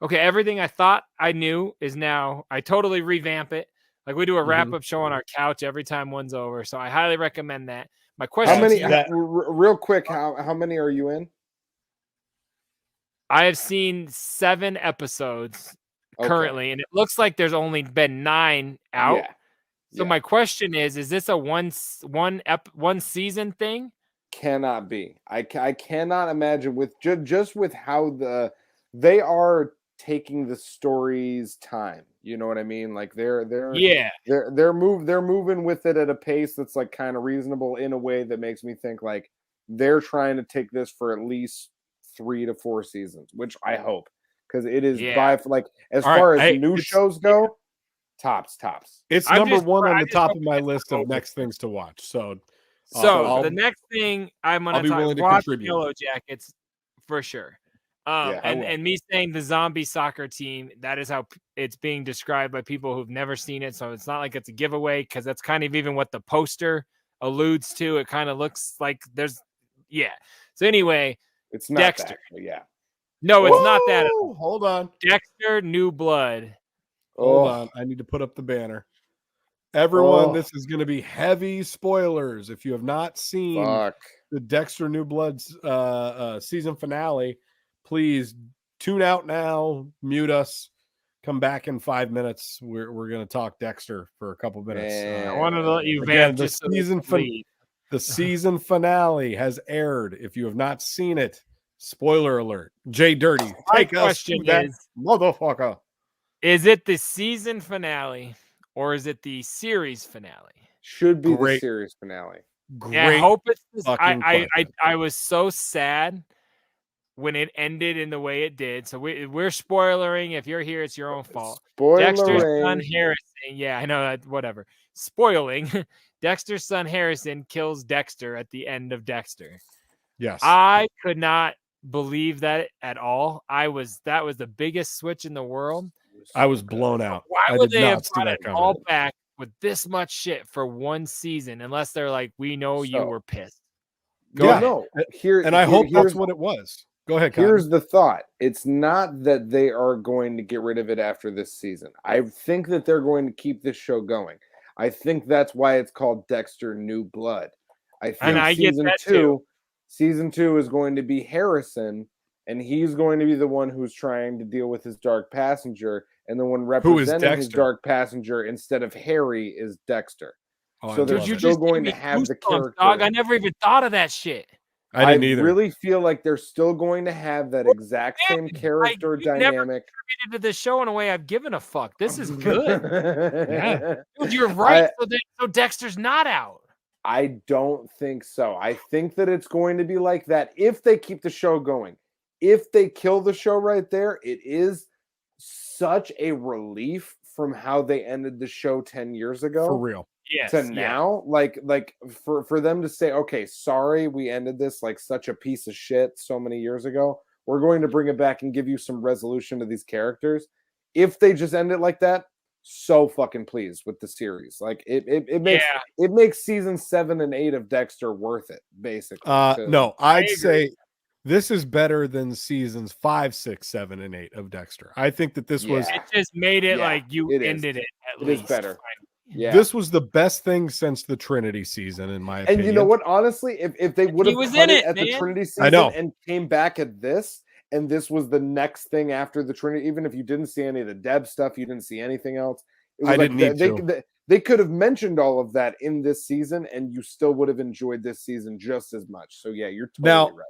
okay, everything I thought I knew is now. I totally revamp it. Like we do a wrap up show on our couch every time one's over. So I highly recommend that. My question: how many? Real quick, how many are you in? I have seen 7 episodes currently, and it looks like there's only been 9 out. Yeah. So my question is this a one season thing? Cannot be. I cannot imagine with just with how they are taking the story's time. You know what I mean? Like they're moving with it at a pace that's like kind of reasonable in a way that makes me think like they're trying to take this for at least 3 to 4 seasons, which I hope, because it is by like as far as new shows go, tops. It's number 1 on the top of my list of next things to watch. So the next thing I'm gonna watch Yellow Jackets for sure. And me saying the zombie soccer team, that is how it's being described by people who've never seen it. So it's not like it's a giveaway, because that's kind of even what the poster alludes to. It kind of looks like there's, So anyway, it's not Dexter. That, No, it's not that. Hold on. Dexter New Blood. Hold on. I need to put up the banner. Everyone, this is going to be heavy spoilers. If you have not seen the Dexter New Blood's season finale, please tune out now, mute us, come back in 5 minutes. We're going to talk Dexter for a couple minutes. I want to let you vamp the season finale has aired. If you have not seen it, spoiler alert. JDirty, take us to that motherfucker. Is it the season finale or is it the series finale? Should be the series finale. I hope it's this. I was so sad when it ended in the way it did. So we're spoilering. If you're here, it's your own fault. Dexter's son Harrison. Yeah, I know that. Whatever. Spoiling. Dexter's son Harrison kills Dexter at the end of Dexter. Yes. I could not believe that at all. That was the biggest switch in the world. I was blown out. Why would they have brought it all back with this much shit for one season unless they're like, we know you were pissed? Go ahead. And I hope that's what it was. Go ahead, Cotton. Here's the thought. It's not that they are going to get rid of it after this season. I think that they're going to keep this show going. I think that's why it's called Dexter New Blood. I think season 2 is going to be Harrison, and he's going to be the one who's trying to deal with his dark passenger, and the one representing his dark passenger instead of Harry is Dexter. So they're still going to have the character. Dog, I never even thought of that shit. I didn't either. Really feel like they're still going to have that exact same character dynamic. Never contributed to the show in a way I've given a fuck. This is good. Dude, you're right. So Dexter's not out. I don't think so. I think that it's going to be like that if they keep the show going. If they kill the show right there, it is such a relief from how they ended the show 10 years ago. For real. Yes, to now, like for them to say, okay, sorry, we ended this like such a piece of shit so many years ago. We're going to bring it back and give you some resolution to these characters. If they just end it like that, so fucking pleased with the series. Like it makes season 7 and 8 of Dexter worth it, basically. No, I'd say this is better than seasons 5, 6, 7, and 8 of Dexter. I think that this was. It just made it like you ended it. At least is better. Yeah. This was the best thing since the Trinity season, in my opinion. And you know what? Honestly, if they would have cut it at the Trinity season and came back at this, and this was the next thing after the Trinity, even if you didn't see any of the Deb stuff, you didn't see anything else. They could have mentioned all of that in this season, and you still would have enjoyed this season just as much. So yeah, you're totally right.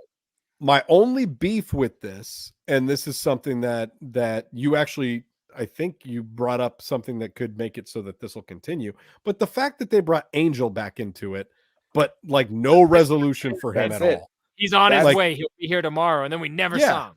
My only beef with this, and this is something that you actually. I think you brought up something that could make it so that this will continue. But the fact that they brought Angel back into it, but like no resolution for him at all. He's on his way. He'll be here tomorrow, and then we never saw him.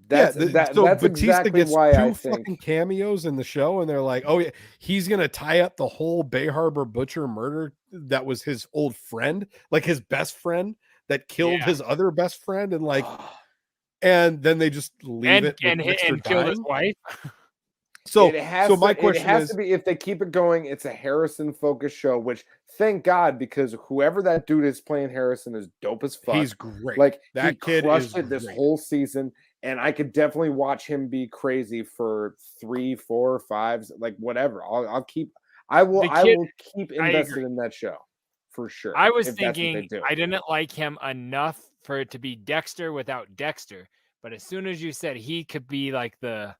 That's Batista exactly gets why I two think fucking cameos in the show, and they're like, "Oh yeah, he's gonna tie up the whole Bay Harbor butcher murder that was his old friend, like his best friend that killed his other best friend," and like, and then they just leave it and killed his wife. So, my question is, to be, if they keep it going, it's a Harrison focused show, which thank God, because whoever that dude is playing Harrison is dope as fuck. He's great. Like that he kid crushed is it this great. whole season, and I could definitely watch him be crazy for 3, 4, 5, like whatever. I will keep invested in that show for sure. I was thinking I didn't like him enough for it to be Dexter without Dexter, but as soon as you said he could be like the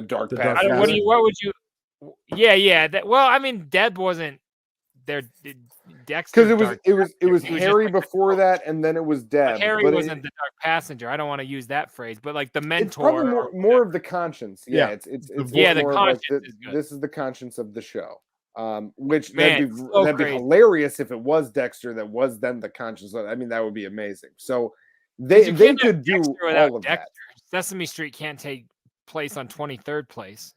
dark path. What would you? Yeah. Well, I mean, Deb wasn't there. Dexter, because it was Harry before that, and then it was Deb. Harry wasn't the dark passenger. I don't want to use that phrase, but like the mentor. It's probably more of the conscience. Yeah, it's the conscience. This is the conscience of the show. Which Man, that'd be hilarious if it was Dexter that was then the conscience. I mean, that would be amazing. So they could do all of that. Sesame Street can't take place on 23rd place.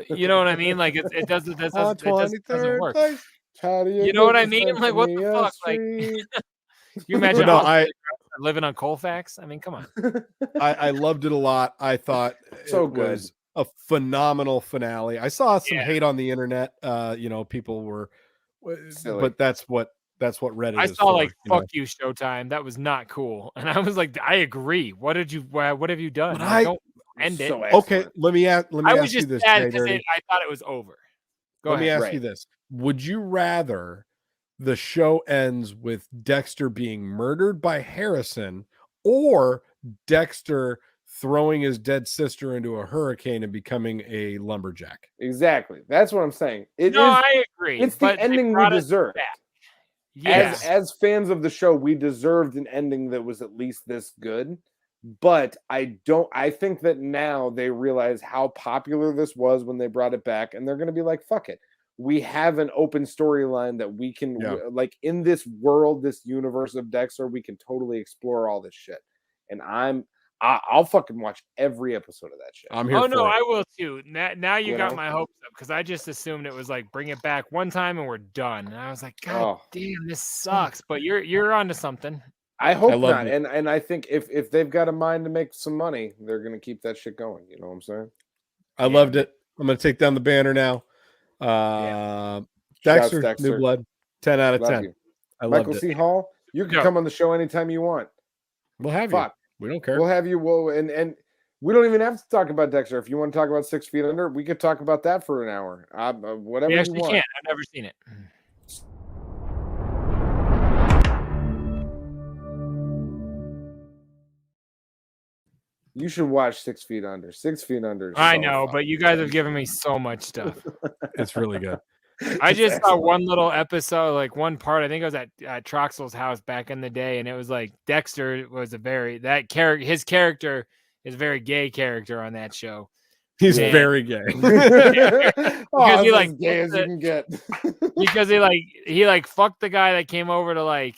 You know what I mean? Like it doesn't work. Place. You know what I mean? Like what the fuck? Like you imagine living on Colfax? I mean, come on. I loved it a lot. I thought it was a phenomenal finale. I saw some hate on the internet. People were silly. But that's what Reddit I is saw for, like fuck you Showtime. That was not cool. And I was like, I agree. What have you done? Don't end it. Okay, let me ask you this. I thought it was over. Let me ask you this. Would you rather the show ends with Dexter being murdered by Harrison or Dexter throwing his dead sister into a hurricane and becoming a lumberjack? Exactly. That's what I'm saying. I agree. It's the ending we deserved. Yes. As fans of the show, we deserved an ending that was at least this good. But I think that now they realize how popular this was when they brought it back, and they're going to be like, fuck it. We have an open storyline that we can, like, in this world, this universe of Dexter, we can totally explore all this shit. And I'll fucking watch every episode of that shit. I'm here. I will too. Now you got my hopes up, because I just assumed it was like bring it back one time and we're done. And I was like, God damn, this sucks. But you're onto something. I hope not. And I think if they've got a mind to make some money, they're gonna keep that shit going. You know what I'm saying? I loved it. I'm gonna take down the banner now. Dexter, New Blood, 10 out of 10. I loved Michael C. Hall, you can come on the show anytime you want. We'll have you. We don't care. We'll have you. And we don't even have to talk about Dexter. If you want to talk about 6 Feet Under, we could talk about that for an hour. Whatever we you actually want. Can. I've never seen it. You should watch 6 Feet Under. 6 Feet Under. I know, but you guys have given me so much stuff. It's really good. I just saw one little episode, like one part. I think it was at Troxel's house back in the day, and it was like Dexter was his character is a very gay character on that show. He's very gay. Because he like gay as you can get. Because he fucked the guy that came over to like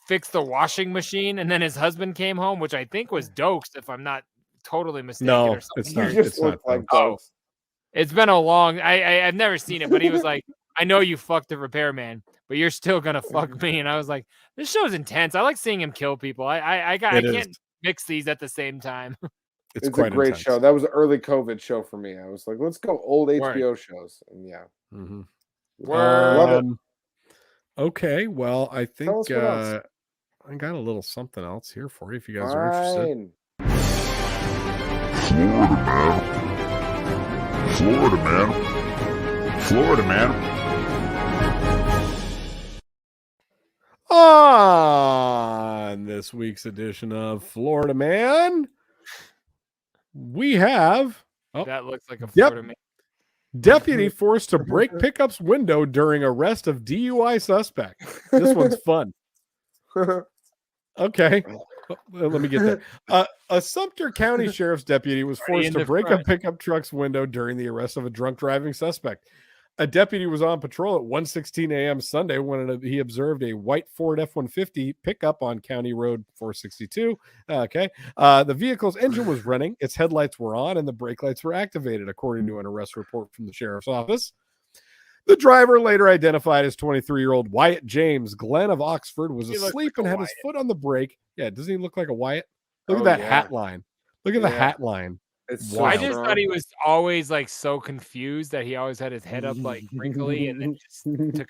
fix the washing machine, and then his husband came home, which I think was Dokes, if I'm not totally mistaken. No, or it's not. It's not like Dokes. It's been a long. I've never seen it, but he was like, "I know you fucked the repairman, but you're still gonna fuck me." And I was like, "This show's intense. I like seeing him kill people. I can't mix these at the same time." It's a great show. That was an early COVID show for me. I was like, let's go old HBO shows. And yeah. Mm-hmm. Love it. Okay. Well, I think I got a little something else here for you if you guys are interested. Florida, man. On this week's edition of Florida Man, we have that looks like a Florida man. Deputy forced to break pickup's window during arrest of DUI suspect. This one's fun. Okay. Let me get there. A Sumter County Sheriff's deputy was forced to break a pickup truck's window during the arrest of a drunk driving suspect. A deputy was on patrol at 1:16 a.m. Sunday when he observed a white Ford F-150 pickup on County Road 462. Okay. The vehicle's engine was running, its headlights were on, and the brake lights were activated, according to an arrest report from the sheriff's office. The driver, later identified as 23-year-old Wyatt James Glenn of Oxford, was asleep and had his foot on the brake. Yeah, doesn't he look like a Wyatt? Look at that hat line. Look at the hat line. I just thought he was always like so confused that he always had his head up like wrinkly and then just took it in.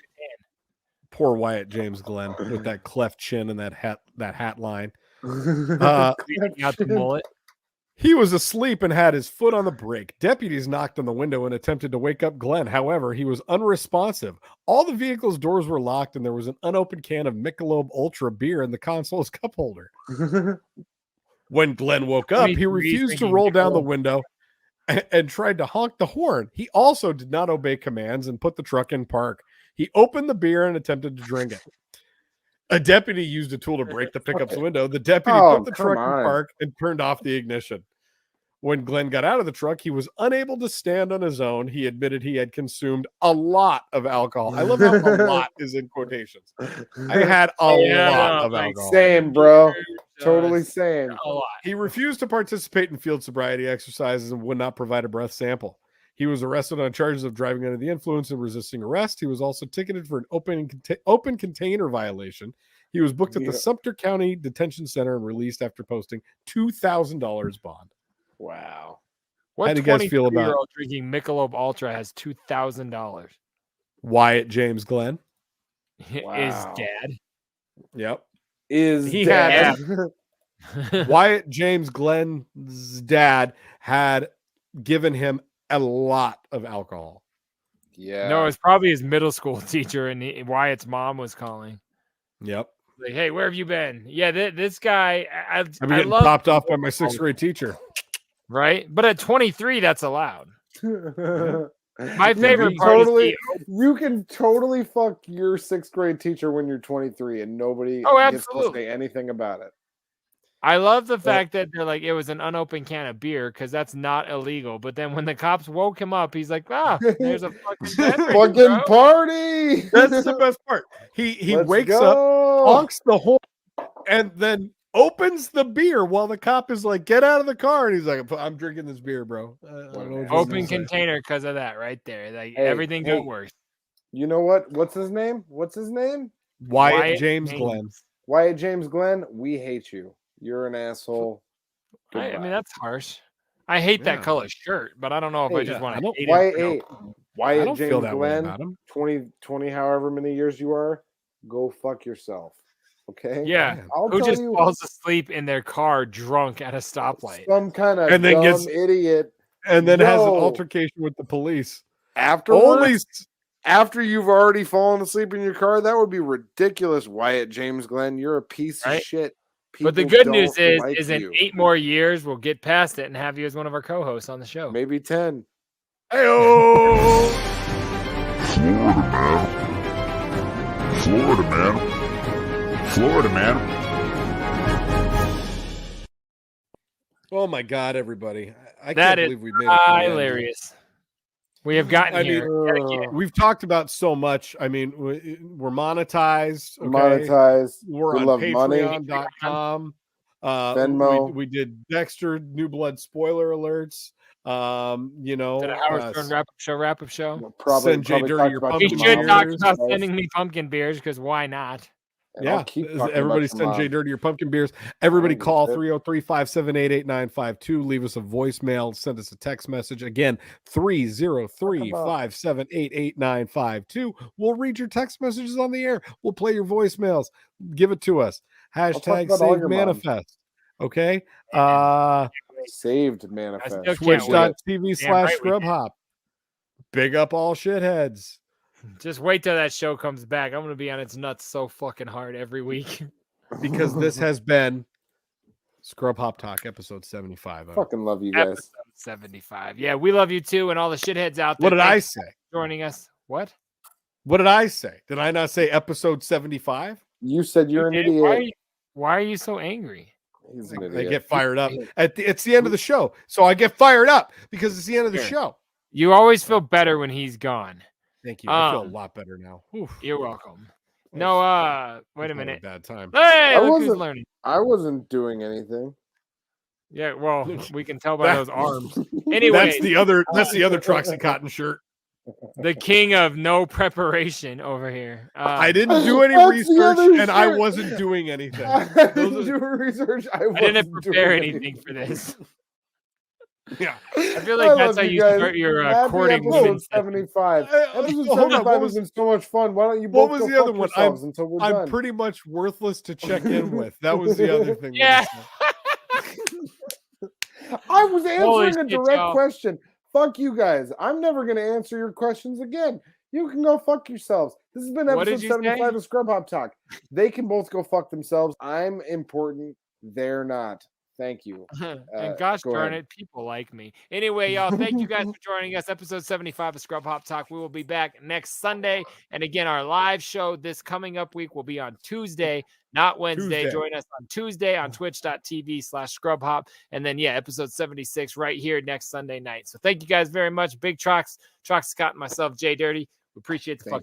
Poor Wyatt James Glenn with that cleft chin and that hat line. Got the mullet. He was asleep and had his foot on the brake. Deputies knocked on the window and attempted to wake up Glenn. However, he was unresponsive. All the vehicle's doors were locked and there was an unopened can of Michelob Ultra beer in the console's cup holder. When Glenn woke up, he refused to roll down the window and tried to honk the horn. He also did not obey commands and put the truck in park. He opened the beer and attempted to drink it. A deputy used a tool to break the pickup's window. The deputy put the truck in park and turned off the ignition. When Glenn got out of the truck, he was unable to stand on his own. He admitted he had consumed a lot of alcohol. I love how a lot is in quotations. I had a lot of alcohol. Same, bro. Totally same. He refused to participate in field sobriety exercises and would not provide a breath sample. He was arrested on charges of driving under the influence and resisting arrest. He was also ticketed for an open container violation. He was booked at the Sumter County Detention Center and released after posting $2,000 bond. Wow. What how do you guys feel about drinking Michelob Ultra has $2,000? Wyatt James Glenn? Is dad. Yep. He had Wyatt James Glenn's dad had given him a lot of alcohol. Yeah. No, it's probably his middle school teacher, and Wyatt's mom was calling. Yep. Like, hey, where have you been? Yeah, this guy. I've been getting popped off by my 6th grade teacher. Right, but at 23, that's allowed. My favorite part is you can totally fuck your 6th grade teacher when you're 23, and nobody gets to say anything about it. I love the fact that they're like, it was an unopened can of beer because that's not illegal. But then when the cops woke him up, he's like, there's a fucking party. That's the best part. He wakes up, honks the horn, and then opens the beer while the cop is like, get out of the car. And he's like, I'm drinking this beer, bro. Open container because of that right there. Like everything got worse. You know what? What's his name? Wyatt James Glenn. Wyatt James Glenn, we hate you. You're an asshole. I mean, that's harsh. I hate that color shirt, but I don't know if I just want to hate it. Wyatt James Glenn, 20 however many years you are, go fuck yourself. Okay? Yeah. Who just falls asleep in their car drunk at a stoplight? Some kind of dumb idiot. And then has an altercation with the police. Afterwards? After you've already fallen asleep in your car, that would be ridiculous, Wyatt James Glenn. You're a piece of shit. But the good news is in 8 more years, we'll get past it and have you as one of our co-hosts on the show. Maybe 10. Hey-oh! Florida, man. Oh my God, everybody. I can't believe we made it. Hilarious. We have gotten here. We've talked about so much. I mean, we're monetized. Okay? We're on Patreon.com. Venmo. We did Dexter New Blood spoiler alerts. You know, Did a Howard Stern wrap-up show. Send JDirty your pumpkin beers. He should talk about sending me pumpkin beers because why not? Yeah, everybody send JDirty your pumpkin beers. Everybody call 303-578-8952. Leave us a voicemail. Send us a text message. Again, 303-578-8952. We'll read your text messages on the air. We'll play your voicemails. Give it to us. Hashtag Save Manifest. Okay. Saved Manifest. Twitch.tv/ScrubHop. Big up all shitheads. Just wait till that show comes back. I'm going to be on its nuts so fucking hard every week. Because this has been Scrub Hop Talk, episode 75. Fucking love you guys. Episode 75. Yeah, we love you too, and all the shitheads out there. What did I say? Joining us. What? What did I say? Did I not say episode 75? You said you're an idiot. Why are you so angry? He's an idiot. I get fired up. It's the end of the show. So I get fired up because it's the end of the show. You always feel better when he's gone. Thank you. I feel a lot better now. Oof. You're welcome. No, wait a minute. Bad time. Hey, look who's learning. I wasn't doing anything. Yeah, well, we can tell by those arms. Anyway, that's the other Troxy Cotton shirt. The king of no preparation over here. I didn't do any research, and I wasn't doing anything. I didn't do research. I didn't prepare anything for this. Yeah, I feel like that's how you start your courting women. 75. Episode 75 has been so much fun. Why don't you both go fuck yourselves until we're done? I'm pretty much worthless to check in with. That was the other thing. Yeah. I was answering a direct question. Fuck you guys. I'm never going to answer your questions again. You can go fuck yourselves. This has been episode 75 of Scrub Hop Talk. They can both go fuck themselves. I'm important. They're not. Thank you. And gosh darn it, people like me. Anyway, y'all, thank you guys for joining us. Episode 75 of Scrub Hop Talk. We will be back next Sunday. And again, our live show this coming up week will be on Tuesday, not Wednesday. Join us on Tuesday on twitch.tv/scrubhop. And then, episode 76 right here next Sunday night. So thank you guys very much. Big Trox Cotton, myself, JDirty. We appreciate the fuck